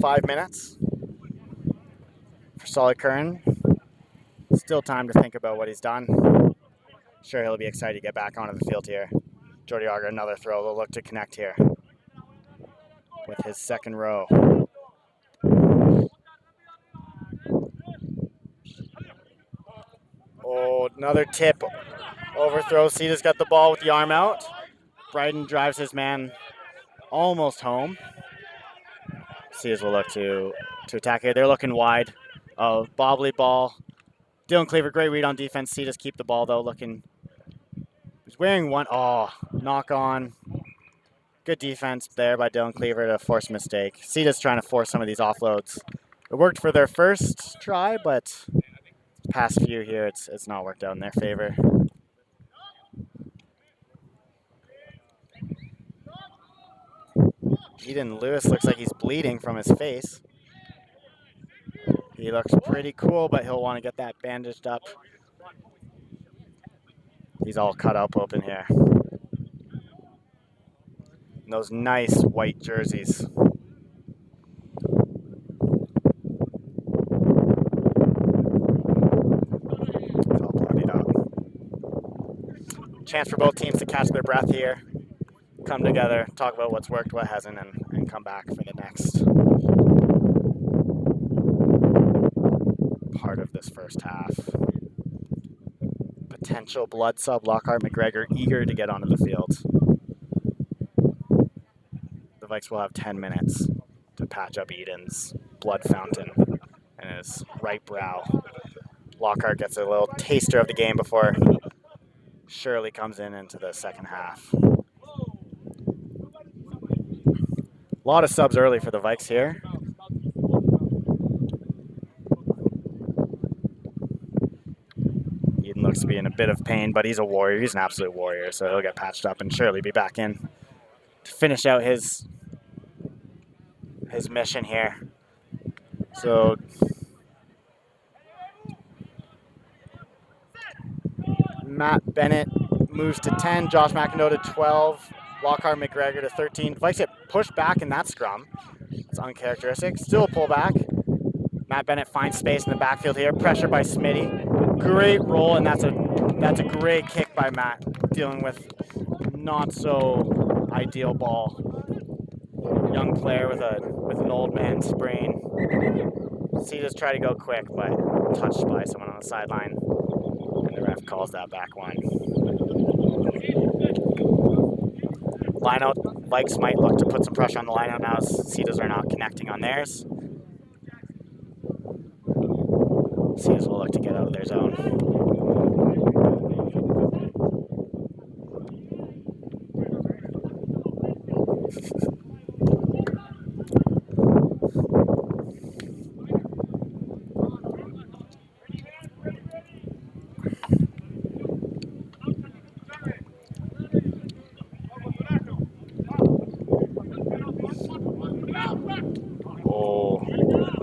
5 minutes for Sully Curran. Still time to think about what he's done. Sure, he'll be excited to get back onto the field here. Jordy Auger, another throw. They'll look to connect here with his second row. Oh, another tip. Overthrow. SITAS got the ball with the arm out. Bryden drives his man almost home. SITAS will look to attack here. They're looking wide. Bobbly ball. Dylan Cleaver, great read on defense. SITAS keep the ball though. He's wearing one. Oh, knock on. Good defense there by Dylan Cleaver to force a mistake. SITAS trying to force some of these offloads. It worked for their first try, but past few here, it's not worked out in their favor. Eden Lewis looks like he's bleeding from his face. He looks pretty cool, but he'll want to get that bandaged up. He's all cut up open here. And those nice white jerseys. It's all bloodied up. Chance for both teams to catch their breath here. Come together, talk about what's worked, what hasn't, and come back for the next part of this first half. Potential blood sub Lockhart McGregor eager to get onto the field. The Vikes will have 10 minutes to patch up Eden's blood fountain in his right brow. Lockhart gets a little taster of the game before surely comes into the second half. A lot of subs early for the Vikes here. Eden looks to be in a bit of pain, but he's a warrior. He's an absolute warrior, so he'll get patched up and surely be back in to finish out his mission here. So Matt Bennett moves to 10, Josh McIndoe to 12, Lockhart McGregor to 13. Vikes get pushed back in that scrum. It's uncharacteristic. Still a pullback. Matt Bennett finds space in the backfield here. Pressure by Smitty. Great roll, and that's a great kick by Matt, dealing with not so ideal ball. Young player with an old man sprain. SITAS try to go quick, but touched by someone on the sideline. And the ref calls that back one. Lineout, Vikes might look to put some pressure on the lineout now as SITAS are not connecting on theirs. SITAS will look to get out of their zone.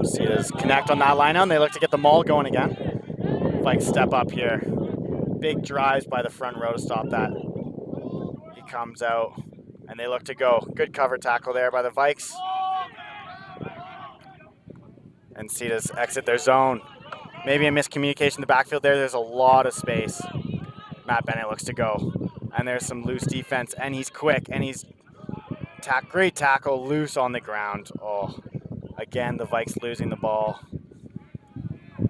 SITAS connect on that line out, and they look to get the maul going again. Vikes step up here. Big drives by the front row to stop that. He comes out, and they look to go. Good cover tackle there by the Vikes. And SITAS exit their zone. Maybe a miscommunication in the backfield there. There's a lot of space. Matt Bennett looks to go. And there's some loose defense, and he's quick, and he's great tackle, loose on the ground. Oh. Again, the Vikes losing the ball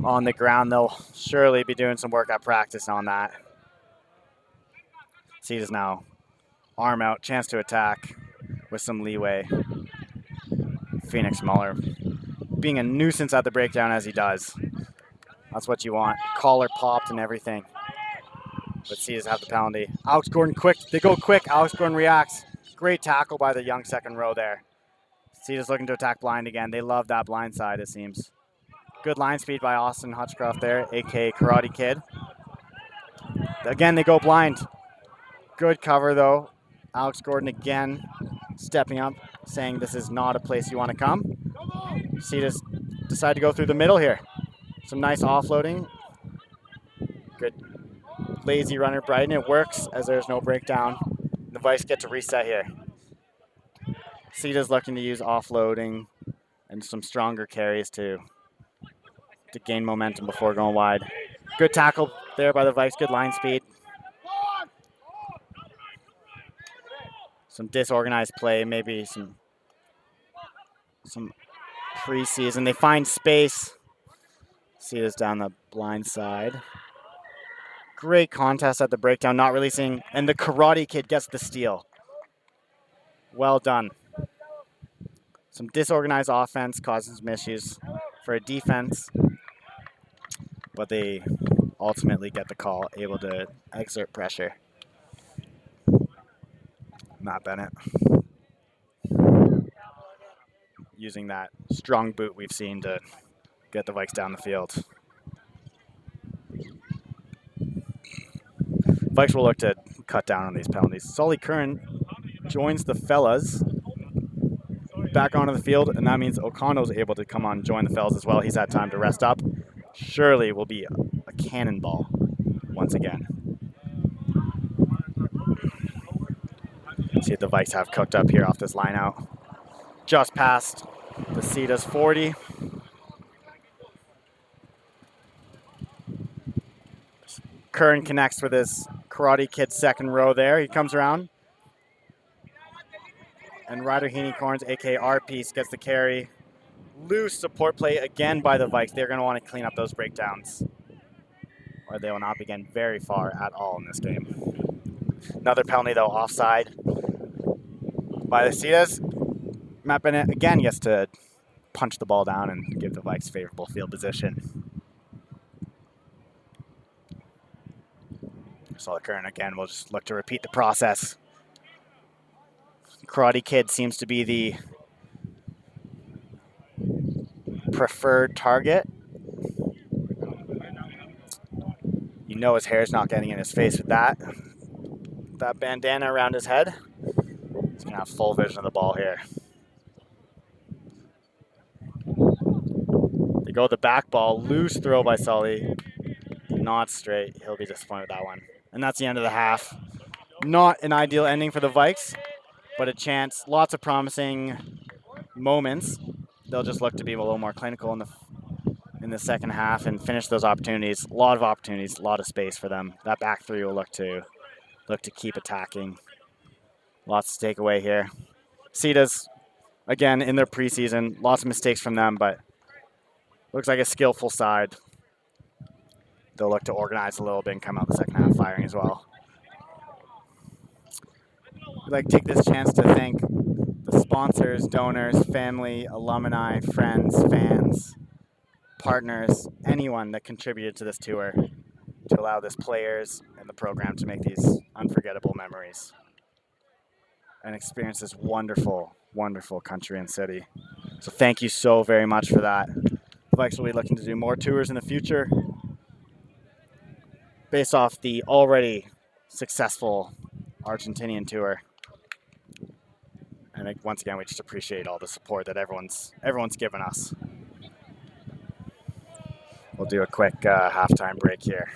on the ground. They'll surely be doing some work at practice on that. SITAS now arm out, chance to attack with some leeway. Phoenix Muller being a nuisance at the breakdown as he does. That's what you want. Collar popped and everything. But SITAS have the penalty. Alex Gordon quick. They go quick. Alex Gordon reacts. Great tackle by the young second row there. SITAS looking to attack blind again. They love that blind side, it seems. Good line speed by Austin Hutchcroft there, a.k.a. Karate Kid. Again, they go blind. Good cover, though. Alex Gordon again stepping up, saying this is not a place you want to come. SITAS decide to go through the middle here. Some nice offloading. Good lazy runner Brighton. It works as there's no breakdown. The Vikes get to reset here. SITAS looking to use offloading and some stronger carries to gain momentum before going wide. Good tackle there by the Vikes, good line speed. Some disorganized play, maybe some preseason. They find space. SITAS down the blind side. Great contest at the breakdown, not releasing, and the Karate Kid gets the steal. Well done. Some disorganized offense causes some issues for a defense, but they ultimately get the call, able to exert pressure. Matt Bennett using that strong boot we've seen to get the Vikes down the field. Vikes will look to cut down on these penalties. Sully Curran joins the fellas back onto the field, and that means O'Connell's able to come on and join the fellas as well. He's had time to rest up. Surely will be a cannonball once again. See what the Vikes have cooked up here off this line out. Just past the SITAS 40. Curran connects with his Karate Kid second row there. He comes around. And Ryder Heaney-Corns, a.k.a. R-Piece, gets the carry. Loose support play again by the Vikes. They're going to want to clean up those breakdowns, or they will not be getting very far at all in this game. Another penalty, though, offside by the SITAS. Matt Bennett again gets to punch the ball down and give the Vikes favorable field position. Solid current again. We'll just look to repeat the process. Karate Kid seems to be the preferred target. You know his hair's not getting in his face with that. That bandana around his head. He's gonna have full vision of the ball here. They go the back ball, loose throw by Sully. Not straight. He'll be disappointed with that one. And that's the end of the half. Not an ideal ending for the Vikes, but a chance. Lots of promising moments. They'll just look to be a little more clinical in the second half and finish those opportunities. A lot of opportunities, a lot of space for them. That back three will look to keep attacking. Lots to take away here. SITAS, again, in their preseason, lots of mistakes from them, but looks like a skillful side. They'll look to organize a little bit and come out the second half firing as well. I'd like to take this chance to thank the sponsors, donors, family, alumni, friends, fans, partners, anyone that contributed to this tour to allow this players and the program to make these unforgettable memories and experience this wonderful, wonderful country and city. So thank you so very much for that. The Vikes will be looking to do more tours in the future based off the already successful Argentinian tour. And once again, we just appreciate all the support that everyone's given us. We'll do a quick halftime break here.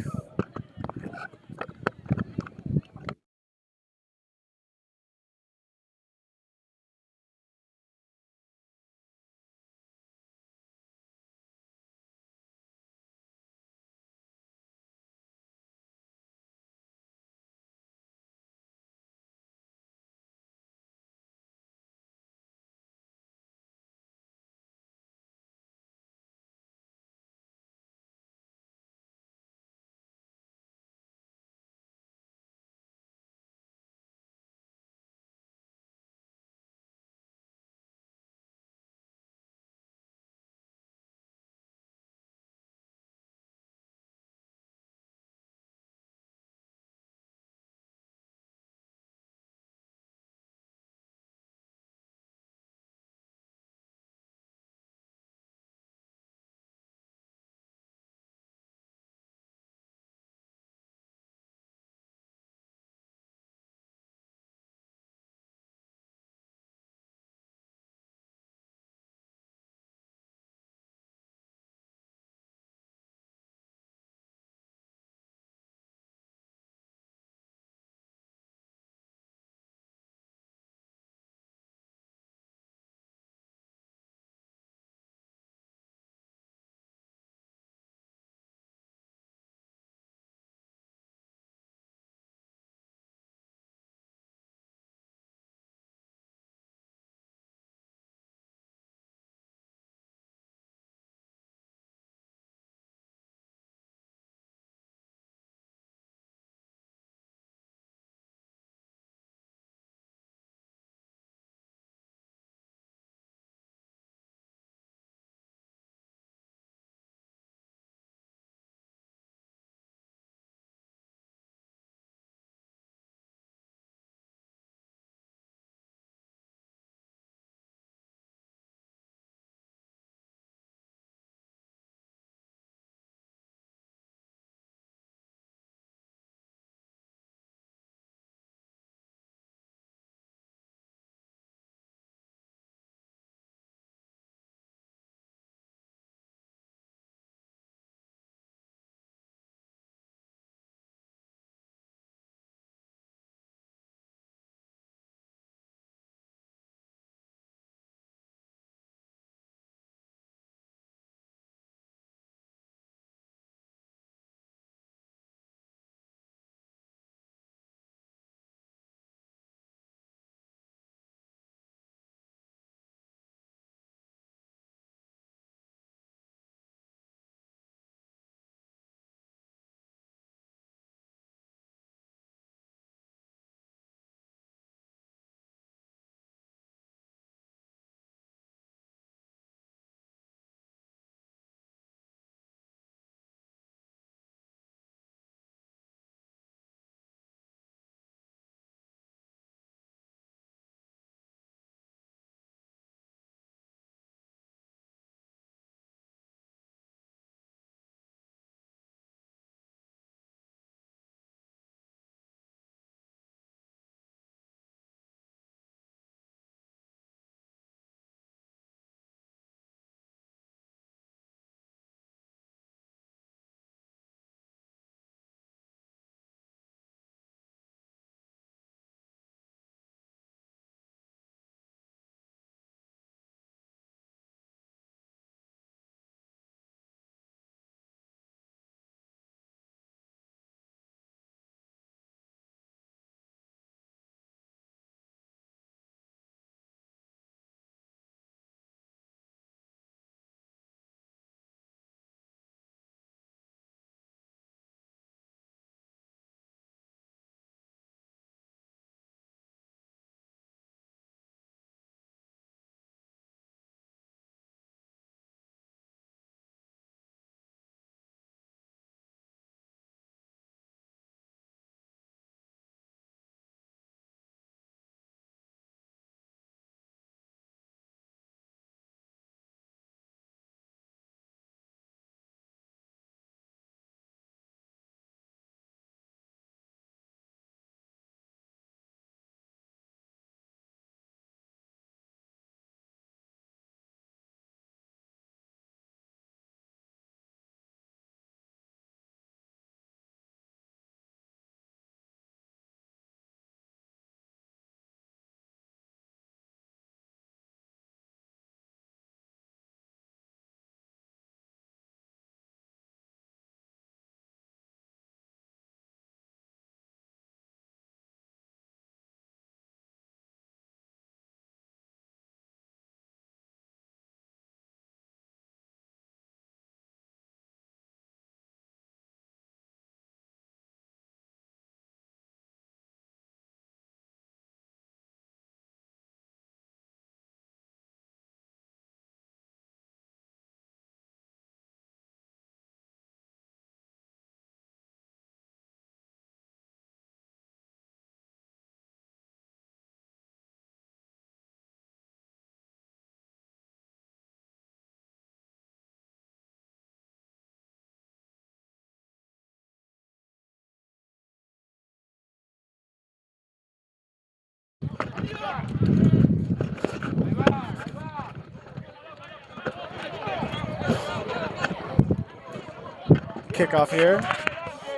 Kickoff here.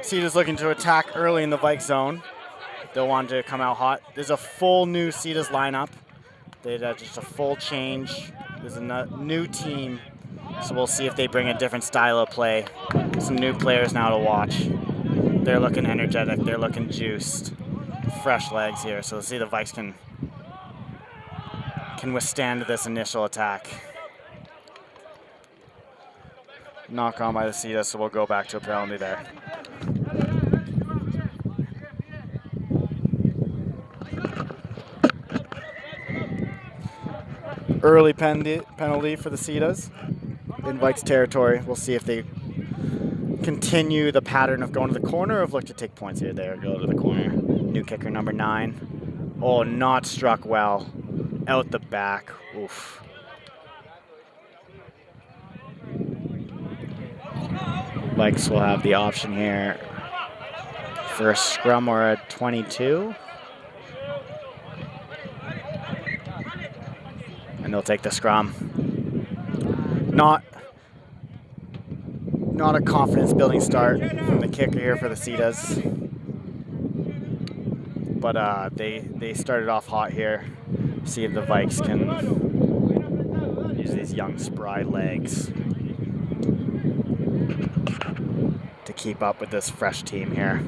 SITAS looking to attack early in the Vikes zone. They'll want to come out hot. There's a full new SITAS lineup. They did just a full change. There's a new team, so we'll see if they bring a different style of play. Some new players now to watch. They're looking energetic. They're looking juiced. Fresh legs here, so let's see if the Vikes can withstand this initial attack. Knock on by the SITAS, so we'll go back to a penalty there. Early penalty for the SITAS in Vikes territory. We'll see if they continue the pattern of going to the corner or look to take points here. There, go to the corner. New kicker number 9. Oh, not struck well. Out the back. Oof. Vikes will have the option here for a scrum or a 22. And they'll take the scrum. Not a confidence-building start from the kicker here for the SITAS. But they started off hot here. See if the Vikes can use these young, spry legs to keep up with this fresh team here.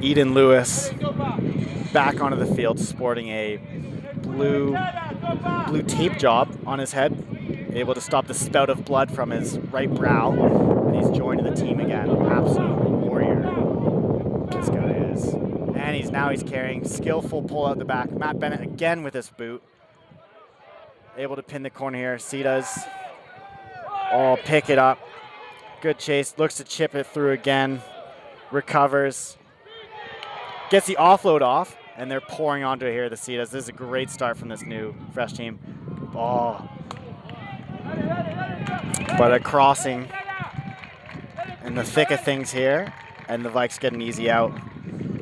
Eden Lewis back onto the field sporting a blue tape job on his head, able to stop the spout of blood from his right brow, and he's joining the team again. Absolute warrior, this guy is. And he's carrying, skillful pull out the back. Matt Bennett again with his boot, able to pin the corner here. SITAS, oh, pick it up. Good chase, looks to chip it through again, recovers, gets the offload off, and they're pouring onto it here, the SITAS. This is a great start from this new, fresh team. Oh. But a crossing in the thick of things here, and the Vikes get an easy out.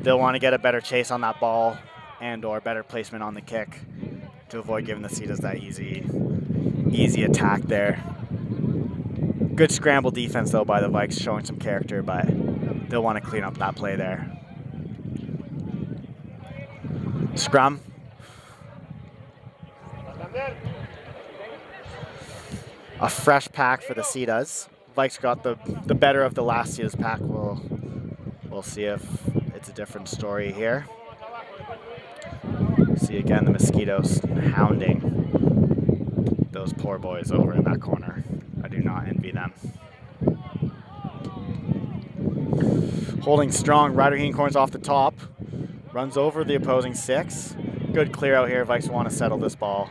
They'll want to get a better chase on that ball and or better placement on the kick to avoid giving the SITAS that easy attack there. Good scramble defense, though, by the Vikes, showing some character, but they'll want to clean up that play there. Scrum. A fresh pack for the SITAS. Vikes got the better of the last SITAS pack. We'll see if it's a different story here. See again the Mosquitoes hounding those poor boys over in that corner. I do not envy them. Holding strong, Ryder Heencorn's off the top. Runs over the opposing 6. Good clear out here. Vikes want to settle this ball.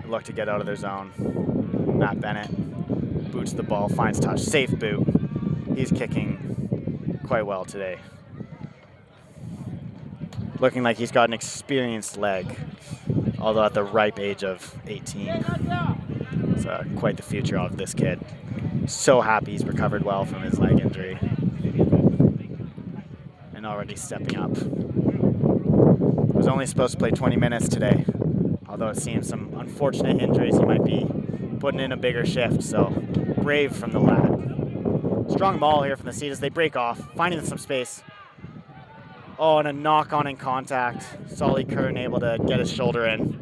Look to get out of their zone. Matt Bennett boots the ball, finds touch. Safe boot. He's kicking quite well today. Looking like he's got an experienced leg, although at the ripe age of 18. It's quite the future of this kid. So happy he's recovered well from his leg injury and already stepping up. Was only supposed to play 20 minutes today, although it seems some unfortunate injuries, he might be putting in a bigger shift, so brave from the lad. Strong ball here from the SITAS. They break off, finding some space. Oh, and a knock on in contact. Solly Curran able to get his shoulder in.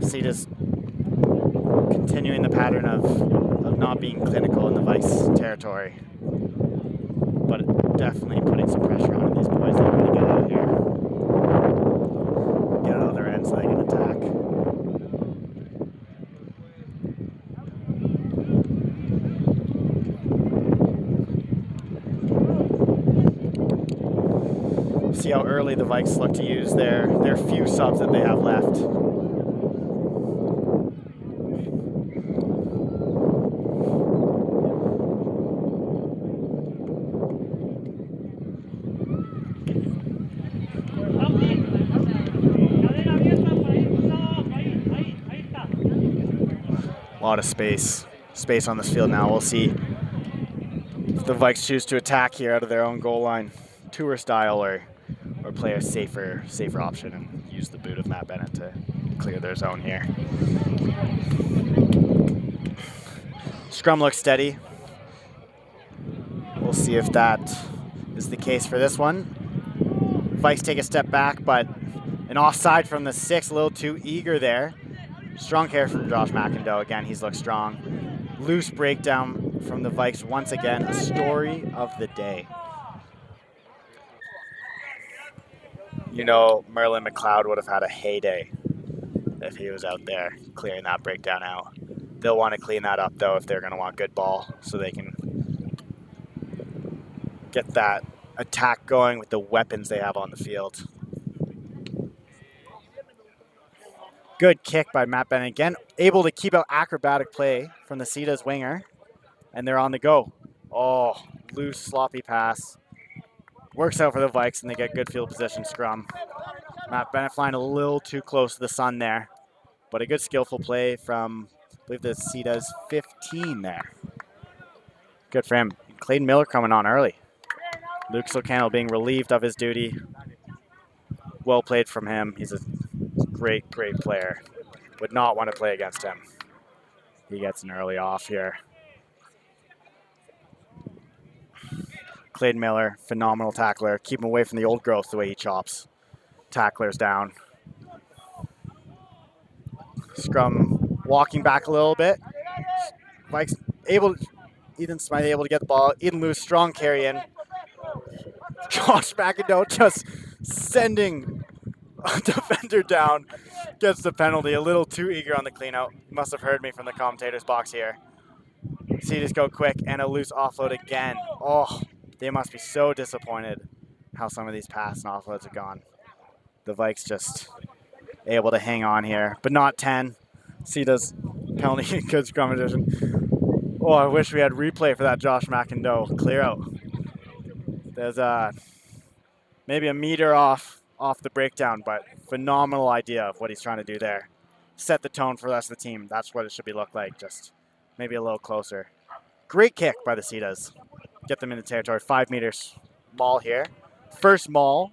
SITAS continuing the pattern of not being clinical in the Vikes territory, but definitely putting some pressure on these boys. They're going to get out here. Get out of their end so they can attack. See how early the Vikes look to use their few subs that they have left. A lot of space on this field now. We'll see if the Vikes choose to attack here out of their own goal line, tour style, or or play a safer option and use the boot of Matt Bennett to clear their zone here. Scrum looks steady. We'll see if that is the case for this one. Vikes take a step back, but an offside from the 6, a little too eager there. Strong care from Josh McIndoe. Again, he's looked strong. Loose breakdown from the Vikes once again. A story of the day. You know, Merlin McLeod would have had a heyday if he was out there clearing that breakdown out. They'll want to clean that up, though, if they're going to want good ball, so they can get that attack going with the weapons they have on the field. Good kick by Matt Bennett again, able to keep out acrobatic play from the SITAS winger, and they're on the go. Oh, loose, sloppy pass. Works out for the Vikes, and they get good field position scrum. Matt Bennett flying a little too close to the sun there, but a good skillful play from, I believe, the SITAS 15 there. Good for him. Clayton Miller coming on early. Luke Socano being relieved of his duty. Well played from him. He's a great player. Would not want to play against him. He gets an early off here. Clayton Miller, phenomenal tackler. Keep him away from the old growth the way he chops tacklers down. Scrum walking back a little bit. Mike's able, Ethan Smythe able to get the ball. Eden Lewis, strong carry in. Josh McIndoe just sending a defender down. Gets the penalty, a little too eager on the clean out. Must have heard me from the commentator's box here. See this go quick and a loose offload again. Oh, they must be so disappointed how some of these pass and offloads have gone. The Vikes just able to hang on here, but not 10. SITAS penalty, good scrum position. Oh, I wish we had replay for that Josh McIndoe clear out. There's maybe a meter off the breakdown, but phenomenal idea of what he's trying to do there. Set the tone for the rest of the team. That's what it should be look like, just maybe a little closer. Great kick by the SITAS. Get them into territory. 5 meters maul here. First maul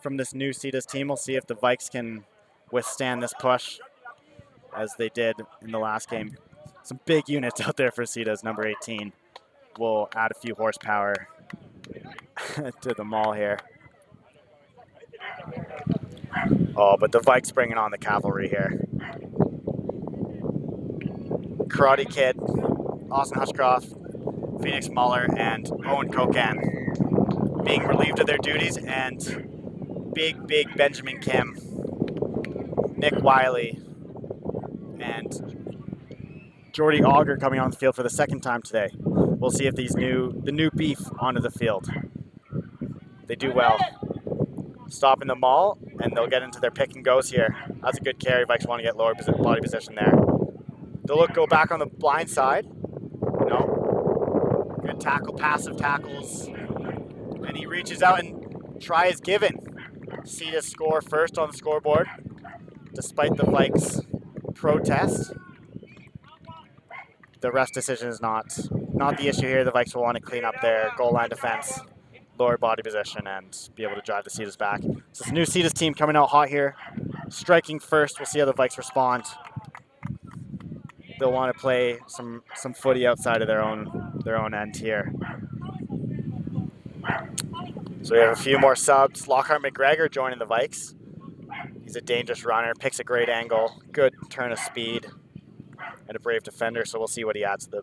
from this new SITAS team. We'll see if the Vikes can withstand this push as they did in the last game. Some big units out there for SITAS. Number 18 will add a few horsepower to the maul here. Oh, but the Vikes bringing on the cavalry here. Karate Kid, Austin Hushcroft, Phoenix Muller, and Owen Kokan being relieved of their duties, and big Benjamin Kim, Nick Wiley, and Jordy Auger coming on the field for the second time today. We'll see if the new beef onto the field. They do well. Stopping the maul, and they'll get into their pick and goes here. That's a good carry. Vikes want to get lower body position there. They'll go back on the blind side. No. Good tackle, passive tackles. And he reaches out and try is given. SITAS score first on the scoreboard, despite the Vikes' protest. The ref decision is not the issue here. The Vikes will want to clean up their goal line defense, lower body position, and be able to drive the SITAS back. So this new SITAS team coming out hot here. Striking first. We'll see how the Vikes respond. They'll want to play some footy outside of their own end here. So we have a few more subs. Lockhart McGregor joining the Vikes. He's a dangerous runner, picks a great angle, good turn of speed, and a brave defender. So we'll see what he adds to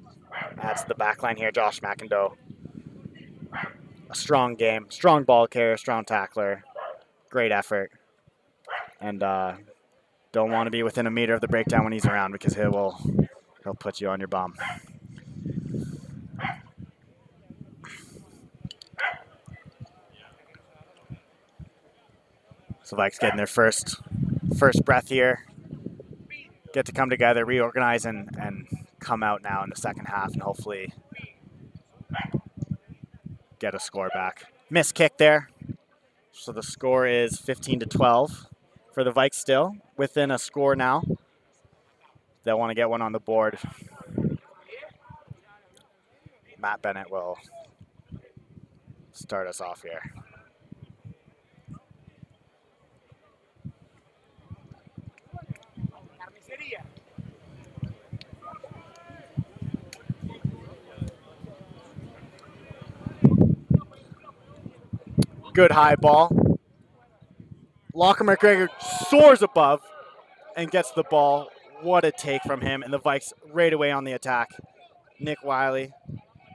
the back line here. Josh McIndoe. A strong game, strong ball carrier, strong tackler, great effort, and don't want to be within a meter of the breakdown when he's around, because he'll put you on your bum. So Vikes getting their first breath here. Get to come together, reorganize, and come out now in the second half, and hopefully get a score back. Missed kick there. So the score is 15-12 for the Vikes still. Within a score now. They'll want to get one on the board. Matt Bennett will start us off here. good high ball. Locker McGregor soars above and gets the ball. What a take from him, and the Vikes right away on the attack. Nick Wiley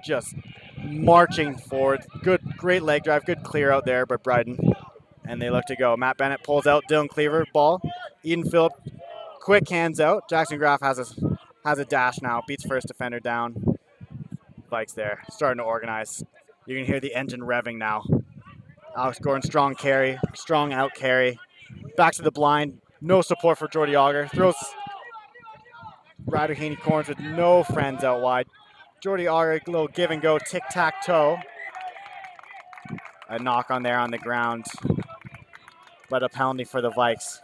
just marching forward. Great leg drive, good clear out there by Bryden. And they look to go. Matt Bennett pulls out Dylan Cleaver, ball. Eden Phillip, quick hands out. Jackson Graff has a dash now, beats first defender down. Vikes there, starting to organize. You can hear the engine revving now. Alex Gordon, strong carry, strong out carry. Back to the blind, no support for Jordy Auger. Throws Ryder Haney corners with no friends out wide. Jordy Auger, a little give and go, tic-tac-toe. A knock on there on the ground, but a penalty for the Vikes.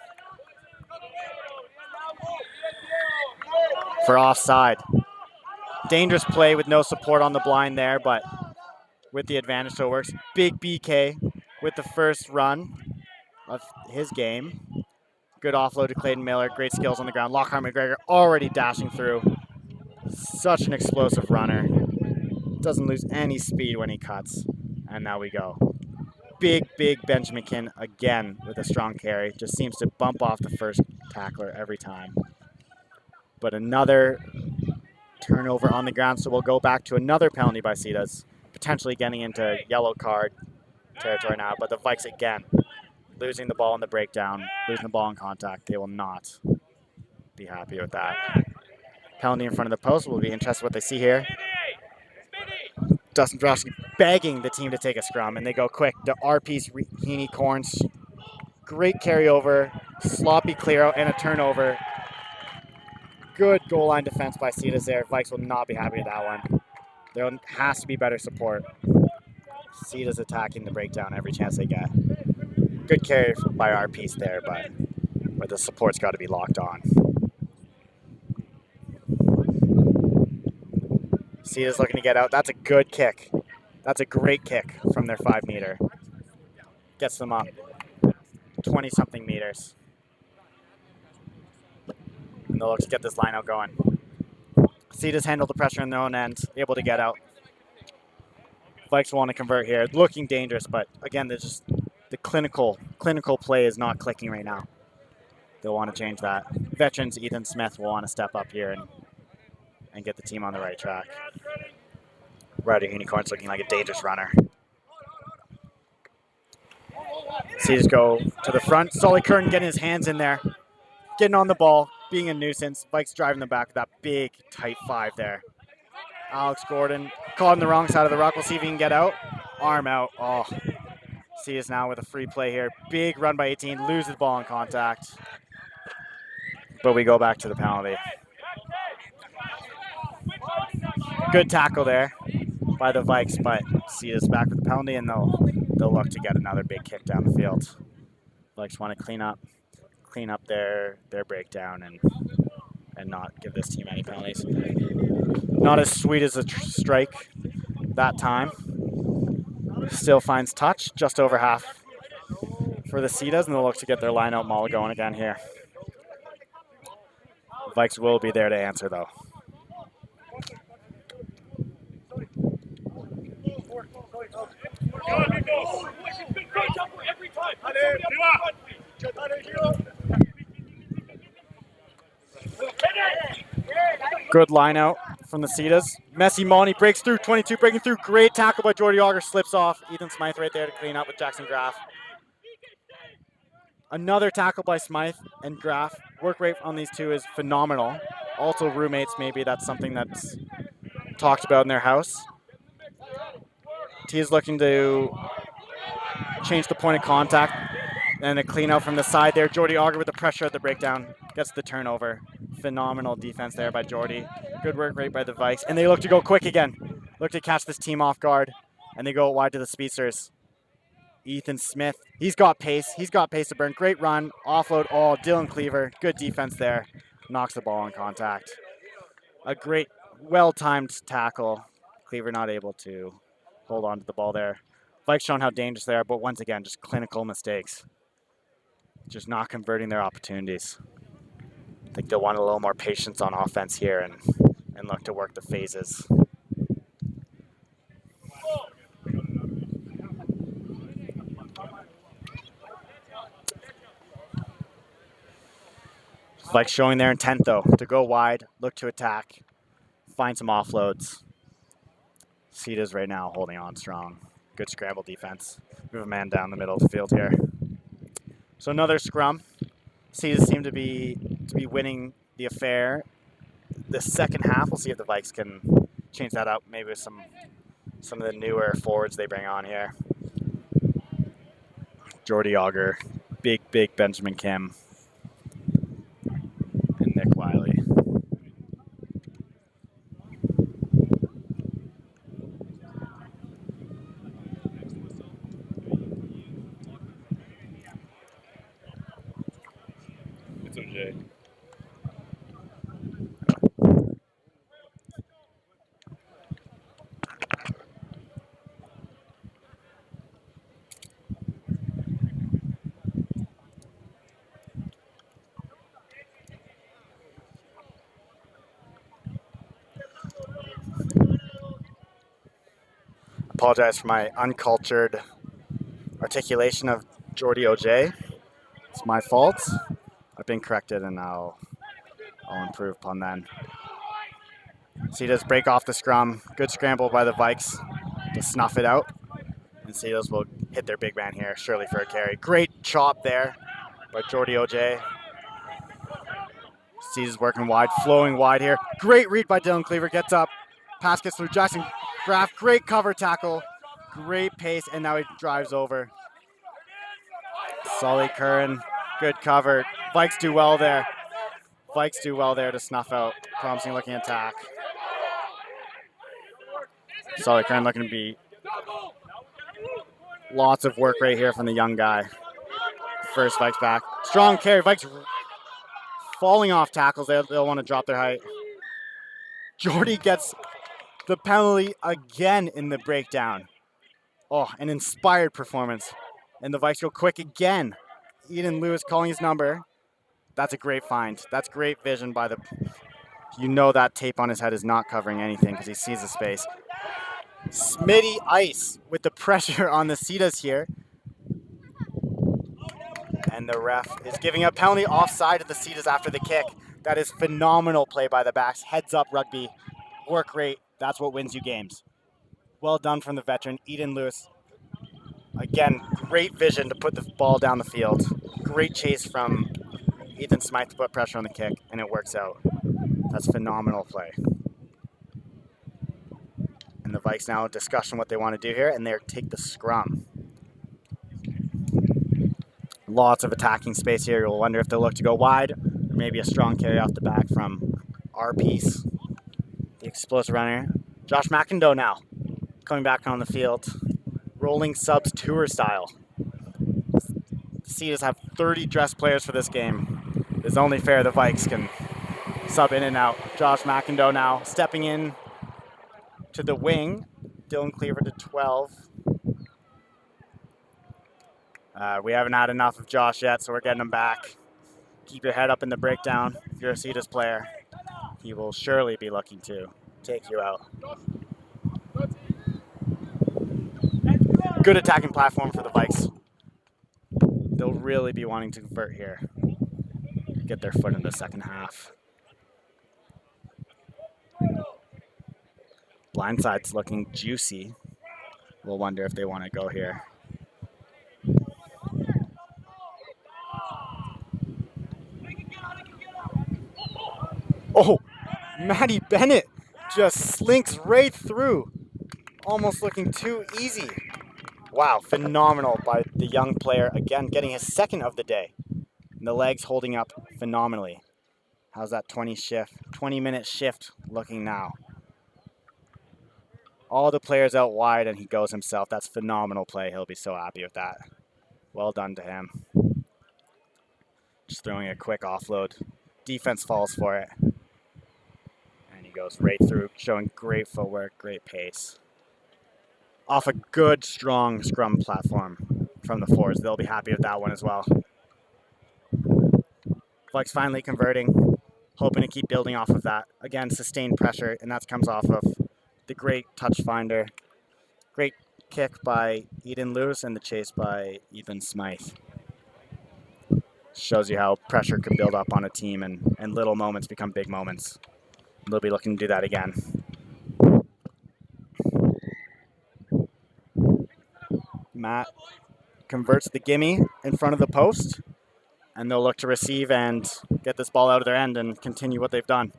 For offside. Dangerous play with no support on the blind there, but with the advantage, so it works. Big BK with the first run of his game. Good offload to Clayton Miller, great skills on the ground. Lockhart McGregor already dashing through. Such an explosive runner. Doesn't lose any speed when he cuts. And now we go. Big Benjamin Kin again with a strong carry. Just seems to bump off the first tackler every time. But another turnover on the ground, so we'll go back to another penalty by SITAS, potentially getting into yellow card territory now. But the Vikes again, losing the ball in the breakdown, losing the ball in contact. They will not be happy with that. Penalty in front of the post. We'll be interested what they see here. Dustin Drosky begging the team to take a scrum, and they go quick. The RP's Heaney Corns. Great carryover, sloppy clear out, and a turnover. Good goal line defense by SITAS there. Vikes will not be happy with that one. There has to be better support. SITAS attacking the breakdown every chance they get. Good carry by RP's there, but the support's got to be locked on. SITAS looking to get out. That's a good kick. That's a great kick from their 5 meter. Gets them up 20-something meters. And they'll look to get this line out going. SITAS handle the pressure in their own end, able to get out. Vikes want to convert here. Looking dangerous, but again, there's just the clinical play is not clicking right now. They'll want to change that. Veterans Ethan Smith will want to step up here and get the team on the right track. Ryder Unicorn's looking like a dangerous runner. SITAS go to the front. Solly Curtin getting his hands in there. Getting on the ball, being a nuisance. Vikes driving them back with that big, tight 5 there. Alex Gordon caught on the wrong side of the ruck. We'll see if he can get out. Arm out. Oh, SITAS now with a free play here. Big run by 18. Loses the ball in contact. But we go back to the penalty. Good tackle there by the Vikes, but SITAS back with the penalty, and they'll look to get another big kick down the field. Vikes want to clean up their breakdown and not give this team any penalties. Not as sweet as a strike that time. Still finds touch, just over half for the SITAS, and they'll look to get their line-out maul going again here. Vikes will be there to answer, though. Good line out from the SITAS. Messi Monty breaks through, 22 breaking through. Great tackle by Jordy Auger, slips off. Ethan Smythe right there to clean up with Jackson Graff. Another tackle by Smythe and Graff. Work rate on these two is phenomenal. Also roommates, maybe that's something that's talked about in their house. T is looking to change the point of contact. And a clean out from the side there. Jordy Auger with the pressure at the breakdown. Gets the turnover. Phenomenal defense there by Jordy. Good work rate by the Vikes. And they look to go quick again. Look to catch this team off guard. And they go wide to the speedsters. Ethan Smith. He's got pace. He's got pace to burn. Great run. Offload. Oh, Dylan Cleaver. Good defense there. Knocks the ball in contact. A great, well-timed tackle. Cleaver not able to hold on to the ball there. Vikes showing how dangerous they are, but once again, just clinical mistakes. Just not converting their opportunities. I think they'll want a little more patience on offense here and look to work the phases. Vikes showing their intent, though, to go wide, look to attack, find some offloads. SITAS right now holding on strong. Good scramble defense. We have a man down the middle of the field here. So another scrum. SITAS seem to be winning the affair. The second half, we'll see if the Vikes can change that up, maybe with some of the newer forwards they bring on here. Jordy Auger, big Benjamin Kim, and Nick Wiley. It's OJ. Apologize for my uncultured articulation of Jordy OJ. It's my fault. I've been corrected, and I'll improve upon that. SITAS break off the scrum. Good scramble by the Vikes to snuff it out. And SITAS will hit their big man here, Shirley for a carry. Great chop there by Jordy OJ. SITAS working wide, flowing wide here. Great read by Dylan Cleaver, gets up. Pass gets through Jackson Graff, great cover tackle. Great pace, and now he drives over. Sully Curran, good cover. Vikes do well there. Vikes do well there to snuff out. Promising looking attack. Sully Curran looking to be lots of work right here from the young guy. First Vikes back. Strong carry. Vikes falling off tackles. They'll want to drop their height. Jordy gets the penalty again in the breakdown. Oh, an inspired performance. And the Vikes go quick again. Eden Lewis calling his number. That's a great find. That's great vision by the... You know that tape on his head is not covering anything because he sees the space. Smitty Ice with the pressure on the SITAS here. And the ref is giving a penalty offside of the SITAS after the kick. That is phenomenal play by the backs. Heads up rugby. Work rate. That's what wins you games. Well done from the veteran, Eden Lewis. Again, great vision to put the ball down the field. Great chase from Ethan Smythe to put pressure on the kick, and it works out. That's phenomenal play. And the Vikes now discussion what they want to do here, and they take the scrum. Lots of attacking space here. You'll wonder if they'll look to go wide, or maybe a strong carry off the back from our piece. The explosive runner. Josh McIndoe now coming back on the field. Rolling subs tour style. The SITAS have 30 dress players for this game. It's only fair the Vikes can sub in and out. Josh McIndoe now stepping in to the wing. Dylan Cleaver to 12. We haven't had enough of Josh yet, so we're getting him back. Keep your head up in the breakdown. If you're a SITAS player, he will surely be looking to take you out. Good attacking platform for the Vikes. They'll really be wanting to convert here. Get their foot in the second half. Blindside's looking juicy. We'll wonder if they want to go here. Oh, Maddie Bennett just slinks right through. Almost looking too easy. Wow, phenomenal by the young player. Again, getting his second of the day. And the legs holding up phenomenally. How's that 20-minute shift looking now? All the players out wide and he goes himself. That's phenomenal play. He'll be so happy with that. Well done to him. Just throwing a quick offload. Defense falls for it. And he goes right through, showing great footwork, great pace. Off a good, strong scrum platform from the forwards. They'll be happy with that one as well. Vikes finally converting, hoping to keep building off of that. Again, sustained pressure, and that comes off of the great touch finder. Great kick by Eden Lewis and the chase by Ethan Smythe. Shows you how pressure can build up on a team and little moments become big moments. They'll be looking to do that again. Matt converts the gimme in front of the post, and they'll look to receive and get this ball out of their end and continue what they've done.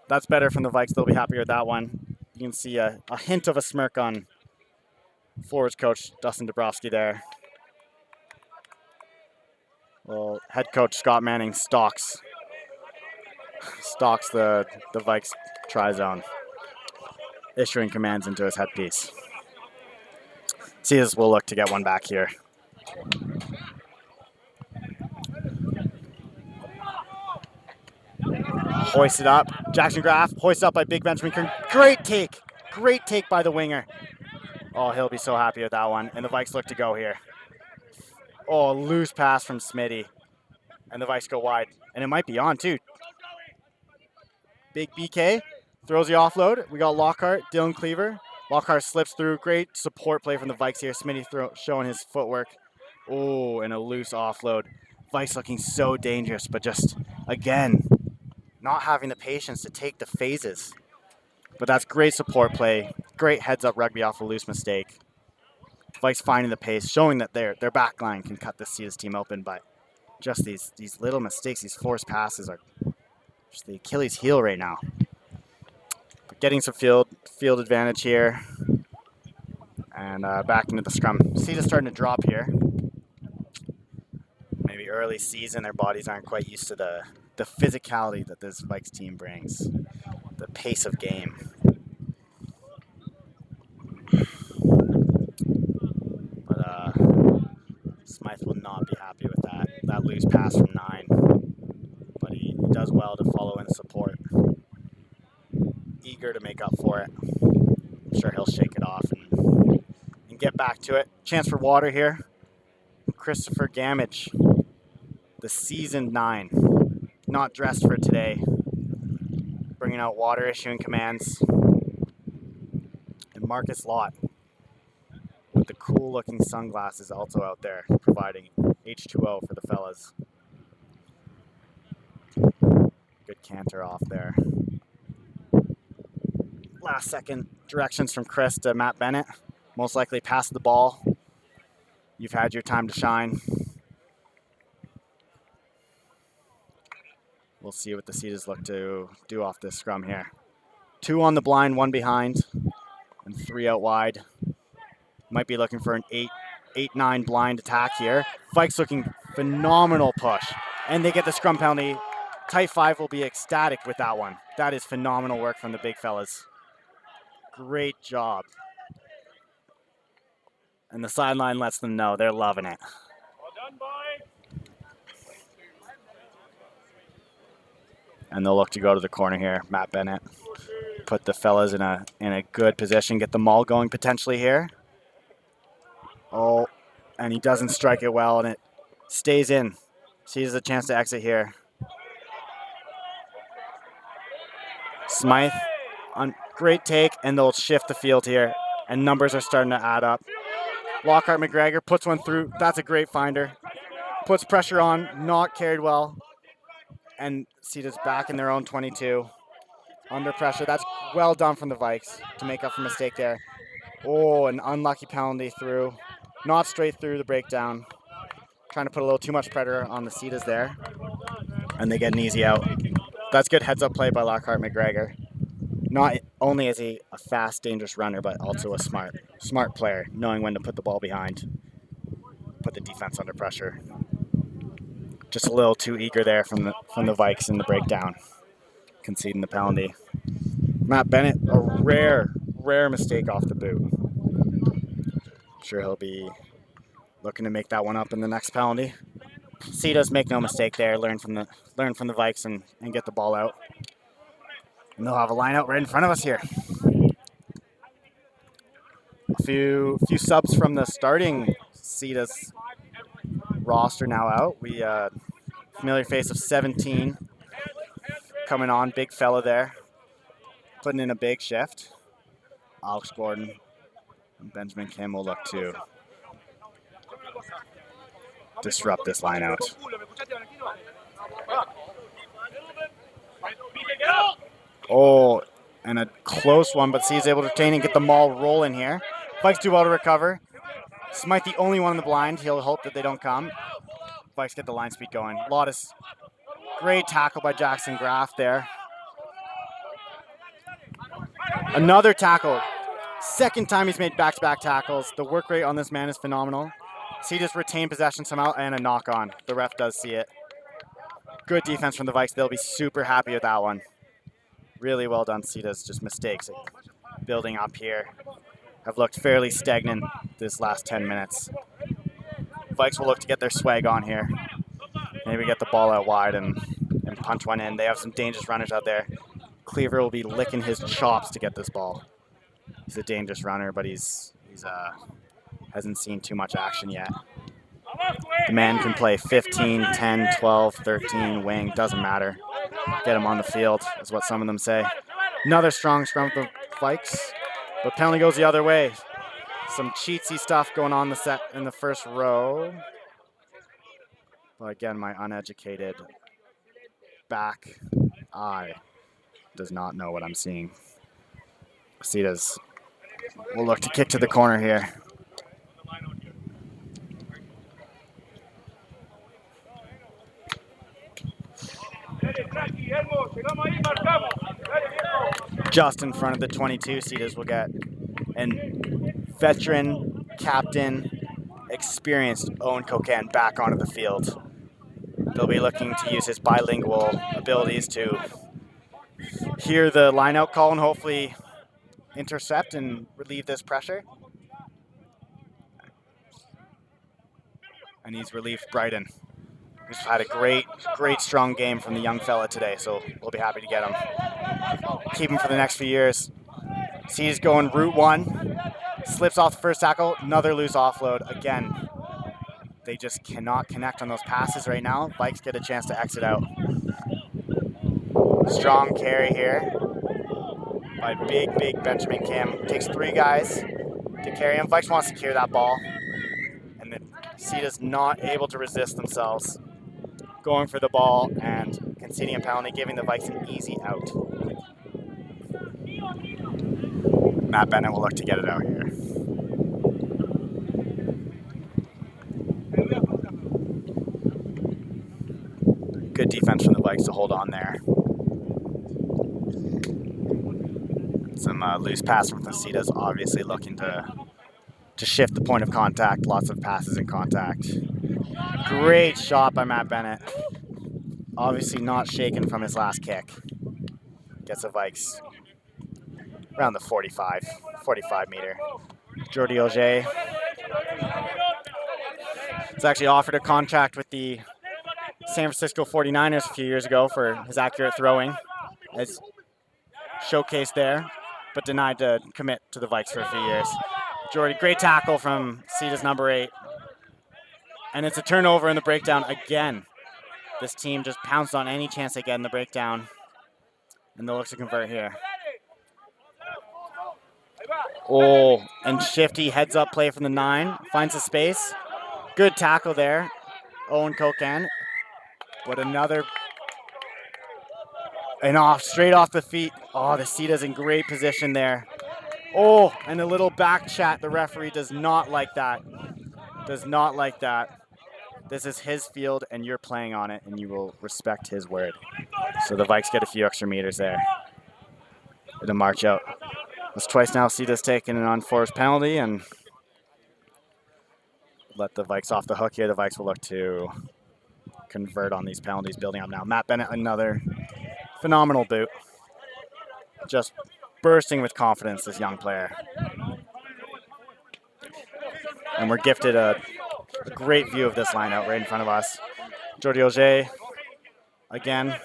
That's better from the Vikes. They'll be happy with that one. You can see a hint of a smirk on forwards coach Dustin Dabrowski there. Well, head coach Scott Manning stalks the Vikes try-zone, issuing commands into his headpiece. SITAS will look to get one back here. Hoisted up. Jackson Graff hoisted up by Big Benjamin Kern. Great take. Great take by the winger. Oh, he'll be so happy with that one. And the Vikes look to go here. Oh, loose pass from Smitty. And the Vikes go wide. And it might be on, too. Big BK throws the offload. We got Lockhart, Dylan Cleaver. Lockhart slips through. Great support play from the Vikes here. Smitty showing his footwork. Oh, and a loose offload. Vikes looking so dangerous, but just, again, not having the patience to take the phases. But that's great support play. Great heads-up rugby off a loose mistake. Vikes finding the pace, showing that their back line can cut the SITAS team open, but just these little mistakes, these forced passes are just the Achilles heel right now. But getting some field advantage here. And back into the scrum. SITAS starting to drop here. Maybe early season, their bodies aren't quite used to the physicality that this Vikes team brings. The pace of game. But Smythe will not be happy with that loose pass from 9. But he does well to follow in support. Eager to make up for it. I'm sure he'll shake it off and get back to it. Chance for water here. Christopher Gamage, the seasoned 9. Not dressed for today. Bringing out water, issuing commands. And Marcus Lott with the cool looking sunglasses also out there providing H2O for the fellas. Good canter off there. Last second directions from Chris to Matt Bennett. Most likely pass the ball. You've had your time to shine. We'll see what the SITAS look to do off this scrum here. 2 on the blind, 1 behind, and 3 out wide. Might be looking for an 8-9 blind attack here. Vikes looking phenomenal push, and they get the scrum penalty. Tight 5 will be ecstatic with that one. That is phenomenal work from the big fellas. Great job. And the sideline lets them know they're loving it. Well done, boys. And they'll look to go to the corner here. Matt Bennett put the fellas in a good position, get the maul going potentially here. Oh, and he doesn't strike it well, and it stays in. Sees a chance to exit here. Smythe on great take, and they'll shift the field here, and numbers are starting to add up. Lockhart McGregor puts one through. That's a great finder. Puts pressure on, not carried well. And SITAS back in their own 22. Under pressure. That's well done from the Vikes to make up for mistake there. Oh, an unlucky penalty through. Not straight through the breakdown. Trying to put a little too much pressure on the SITAS there. And they get an easy out. That's good heads-up play by Lockhart McGregor. Not only is he a fast, dangerous runner, but also a smart player, knowing when to put the ball behind, put the defense under pressure. Just a little too eager there from the Vikes in the breakdown, conceding the penalty. Matt Bennett, a rare mistake off the boot. I'm sure he'll be looking to make that one up in the next penalty. SITAS make no mistake there. Learn from the Vikes and get the ball out. And they'll have a line out right in front of us here. A few subs from the starting SITAS roster now out. We familiar face of 17 coming on, big fella there, putting in a big shift. Alex Gordon and Benjamin Kim will look to disrupt this line out. Oh, and a close one, but C's able to retain and get the maul rolling here. Vikes do well to recover. Smite the only one in the blind. He'll hope that they don't come. Vikes get the line speed going. Lotus, great tackle by Jackson Graff there. Another tackle. Second time he's made back-to-back tackles. The work rate on this man is phenomenal. C just retained possession somehow and a knock on. The ref does see it. Good defense from the Vikes. They'll be super happy with that one. Really well done, SITAS. Just mistakes building up here. Have looked fairly stagnant this last 10 minutes. Vikes will look to get their swag on here. Maybe get the ball out wide and punch one in. They have some dangerous runners out there. Cleaver will be licking his chops to get this ball. He's a dangerous runner, but he's hasn't seen too much action yet. The man can play 15, 10, 12, 13, wing, doesn't matter. Get him on the field, is what some of them say. Another strong scrum with the Vikes, but penalty goes the other way. Some cheatsy stuff going on in the first row. But again, my uneducated back eye does not know what I'm seeing. SITAS will look to kick to the corner here. Just in front of the 22, SITAS will get an veteran, captain, experienced Owen Cocan back onto the field. They'll be looking to use his bilingual abilities to hear the line-out call and hopefully intercept and relieve this pressure. And he's relieved Brighton, who's had a great strong game from the young fella today, so we'll be happy to get him. Keep him for the next few years. See, he's going route one, slips off the first tackle, another loose offload. Again, they just cannot connect on those passes right now. Vikes get a chance to exit out. Strong carry here by big Benjamin Kim. Takes 3 guys to carry him. Vikes wants to secure that ball. And the SITAS not able to resist themselves. Going for the ball and conceding a penalty, giving the Vikes an easy out. Matt Bennett will look to get it out here. Good defense from the Vikes to hold on there. Some loose pass from the SITAS, obviously looking to shift the point of contact. Lots of passes in contact. Great shot by Matt Bennett. Obviously not shaken from his last kick. Gets the Vikes around the 45 meter. Jordi Auger has actually offered a contract with the San Francisco 49ers a few years ago for his accurate throwing, as showcased there, but denied to commit to the Vikes for a few years. Jordi, great tackle from SITAS number 8. And it's a turnover in the breakdown again. This team just pounced on any chance they get in the breakdown, and they'll look to convert here. Oh, and Shifty heads up play from the 9, finds a space. Good tackle there, Owen Cocan. But another, and straight off the feet. Oh, the SITAS in great position there. Oh, and a little back chat. The referee does not like that. Does not like that. This is his field, and you're playing on it, and you will respect his word. So the Vikes get a few extra meters there. It'll march out. That's twice now SITAS taking an unforced penalty, and let the Vikes off the hook here. The Vikes will look to convert on these penalties building up now. Matt Bennett, another phenomenal boot. Just bursting with confidence, this young player. And we're gifted a great view of this line out right in front of us. Jordi Auger, again,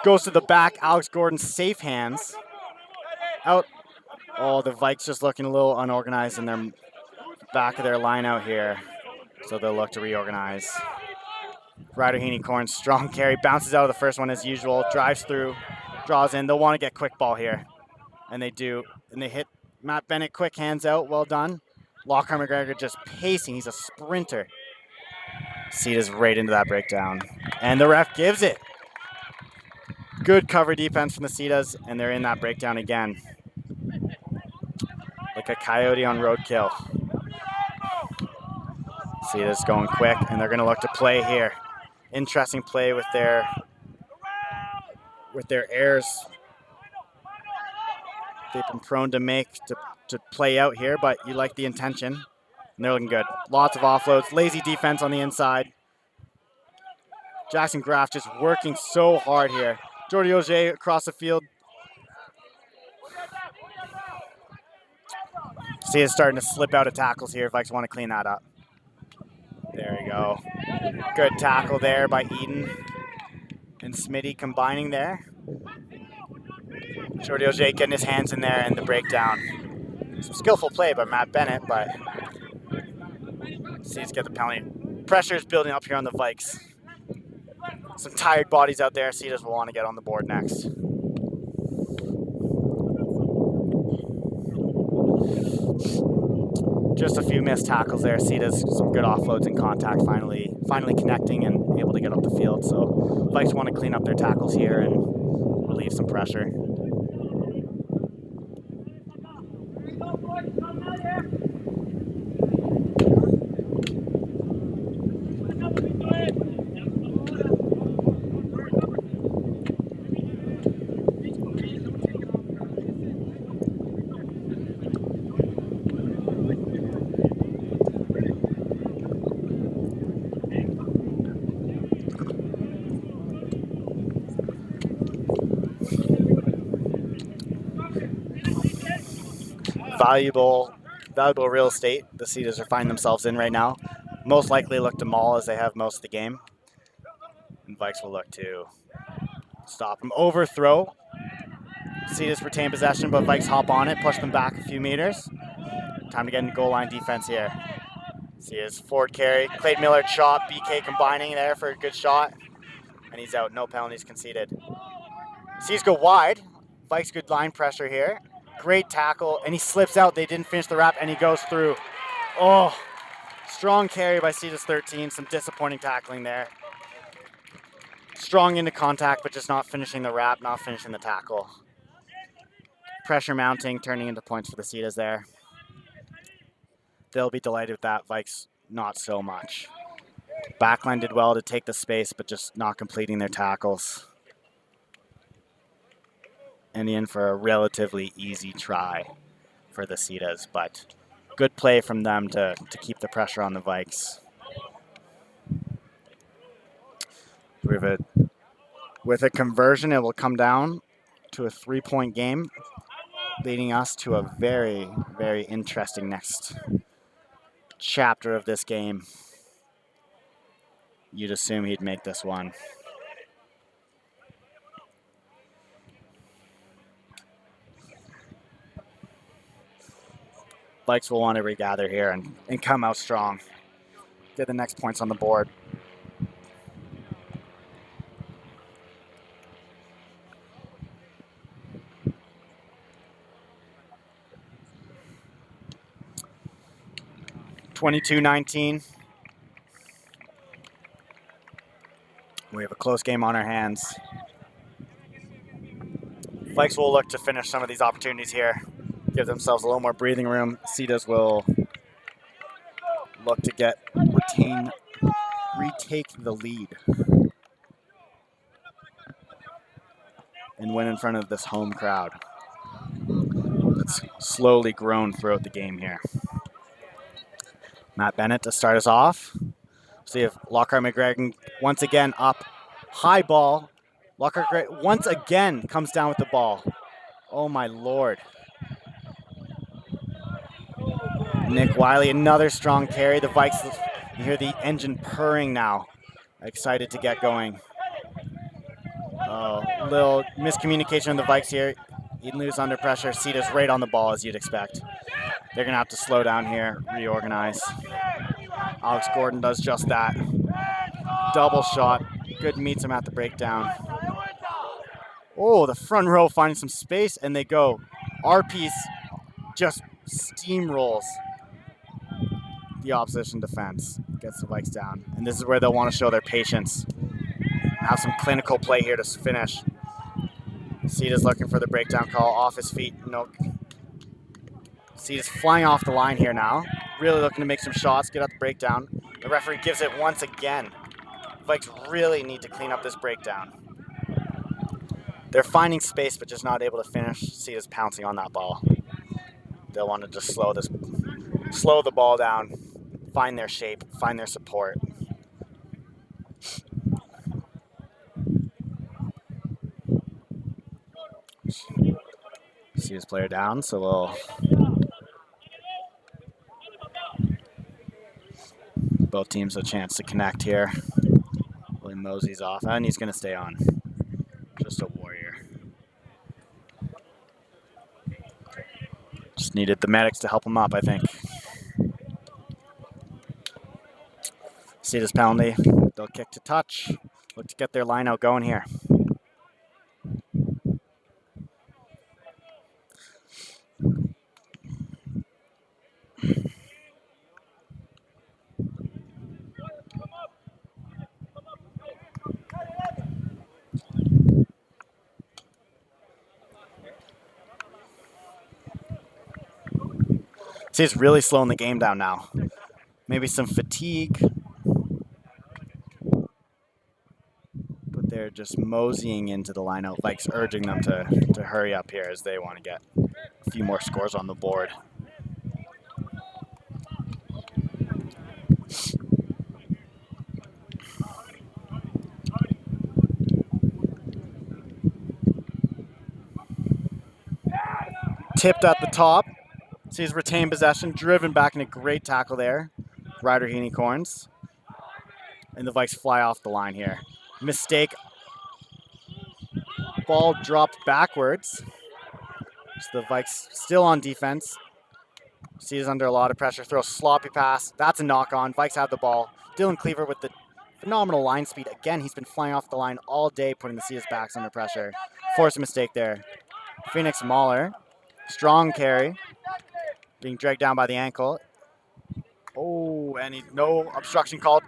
goes to the back. Alex Gordon, safe hands. Out. Oh, the Vikes just looking a little unorganized in their back of their line out here. So they'll look to reorganize. Ryder Heaney-Corn, strong carry, bounces out of the first one as usual, drives through, draws in. They'll want to get quick ball here. And they do. And they hit Matt Bennett, quick hands out, well done. Lockhart McGregor just pacing, he's a sprinter. SITAS right into that breakdown. And the ref gives it. Good cover defense from the SITAS, and they're in that breakdown again. Like a coyote on roadkill. SITAS going quick, and they're going to look to play here. Interesting play with their errors they've been prone to make to play out here, but you like the intention. And they're looking good. Lots of offloads, lazy defense on the inside. Jackson Graff just working so hard here. Jordy Auger across the field. See it starting to slip out of tackles here. Vikes want to clean that up. There you go. Good tackle there by Eden and Smitty combining there. Jordy Auger getting his hands in there and the breakdown. Some skillful play by Matt Bennett, but SITAS get the penalty. Pressure is building up here on the Vikes. Some tired bodies out there. SITAS will want to get on the board next. Just a few missed tackles there. SITAS, some good offloads and contact, finally connecting and able to get up the field. So Vikes want to clean up their tackles here and relieve some pressure. Valuable real estate the SITAS are finding themselves in right now. Most likely look to maul as they have most of the game. And Vikes will look to stop them. Overthrow. SITAS retain possession, but Vikes hop on it, push them back a few meters. Time to get in goal line defense here. SITAS forward carry. Clayton Miller chop, BK combining there for a good shot. And he's out, no penalties conceded. SITAS go wide. Vikes good line pressure here. Great tackle, and he slips out. They didn't finish the wrap, and he goes through. Oh, strong carry by SITAS 13. Some disappointing tackling there. Strong into contact, but just not finishing the wrap, not finishing the tackle. Pressure mounting, turning into points for the SITAS there. They'll be delighted with that. Vikes, not so much. Backline did well to take the space, but just not completing their tackles. And in for a relatively easy try for the SITAS, but good play from them to keep the pressure on the Vikes. With a conversion, it will come down to a 3-point game, leading us to a very, very interesting next chapter of this game. You'd assume he'd make this one. Vikes will want to regather here and come out strong. Get the next points on the board. (22-19). We have a close game on our hands. Vikes will look to finish some of these opportunities here. Give themselves a little more breathing room. SITAS will look to retake the lead and win in front of this home crowd that's slowly grown throughout the game here. Matt Bennett to start us off. See if Lockhart McGregor once again up. High ball. Lockhart once again comes down with the ball. Oh my Lord. Nick Wiley, another strong carry. The Vikes, you hear the engine purring now. Excited to get going. Oh, little miscommunication on the Vikes here. Eden lose under pressure. SITAS right on the ball as you'd expect. They're gonna have to slow down here, reorganize. Alex Gordon does just that. Double shot. Good meets him at the breakdown. Oh, the front row finding some space, and they go. Our piece just steamrolls the opposition defense. Gets the Vikes down. And this is where they'll want to show their patience. Have some clinical play here to finish. SITAS looking for the breakdown call off his feet. No. SITAS flying off the line here now. Really looking to make some shots, get out the breakdown. The referee gives it once again. Vikes really need to clean up this breakdown. They're finding space, but just not able to finish. SITAS pouncing on that ball. They'll want to just slow the ball down, find their shape, find their support. SITAS player down, so we'll both teams a chance to connect here. William Mosey's off, and he's going to stay on. Just a warrior. Just needed the medics to help him up, I think. SITAS penalty. They'll kick to touch. Look to get their line out going here. See, it's really slowing the game down now. Maybe some fatigue. But they're just moseying into the lineout. Vikes urging them to hurry up here as they want to get a few more scores on the board. Tipped at the top. Sees retained possession, driven back in a great tackle there. Ryder Unicorns. And the Vikes fly off the line here. Mistake. Ball dropped backwards. So the Vikes still on defense. SITAS under a lot of pressure, throws sloppy pass. That's a knock on. Vikes have the ball. Dylan Cleaver with the phenomenal line speed. Again, he's been flying off the line all day, putting the SITAS backs under pressure. Forced a mistake there. Phoenix Mahler. Strong carry. Being dragged down by the ankle. Oh, and no obstruction called.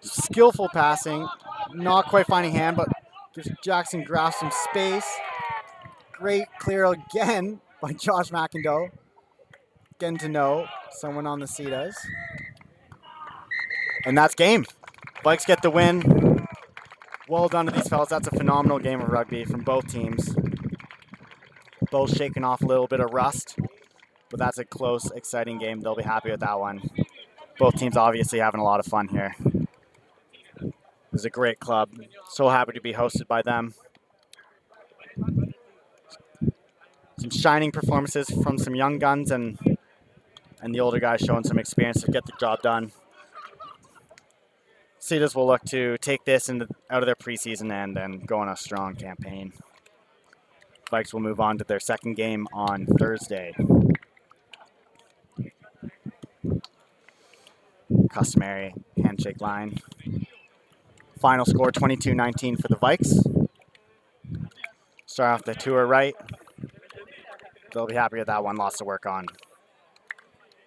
Skillful passing. Not quite finding hand, but gives Jackson Graff some space. Great clear again by Josh McIndoe. Getting to know someone on the SITAS. And that's game. Vikes get the win. Well done to these fellas. That's a phenomenal game of rugby from both teams. Both shaking off a little bit of rust. But that's a close, exciting game. They'll be happy with that one. Both teams obviously having a lot of fun here. This is a great club. So happy to be hosted by them. Some shining performances from some young guns and the older guys showing some experience to get the job done. SITAS will look to take this out of their preseason end and go on a strong campaign. Vikes will move on to their second game on Thursday. Customary handshake line. Final score 22-19 for the Vikes. Start off the tour right. They'll be happy with that one, lots to work on.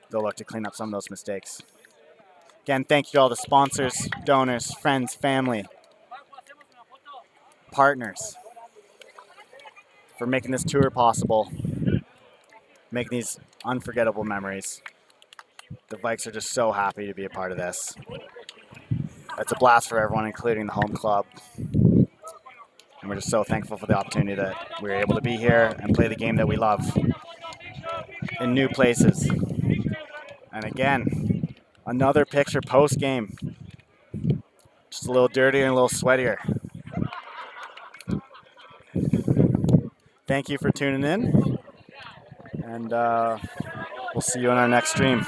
They'll look to clean up some of those mistakes. Again, thank you to all the sponsors, donors, friends, family, partners for making this tour possible, making these unforgettable memories. The Vikes are just so happy to be a part of this. It's a blast for everyone, including the home club. And we're just so thankful for the opportunity that we were able to be here and play the game that we love in new places. And again, another picture post-game. Just a little dirtier and a little sweatier. Thank you for tuning in. And we'll see you on our next stream.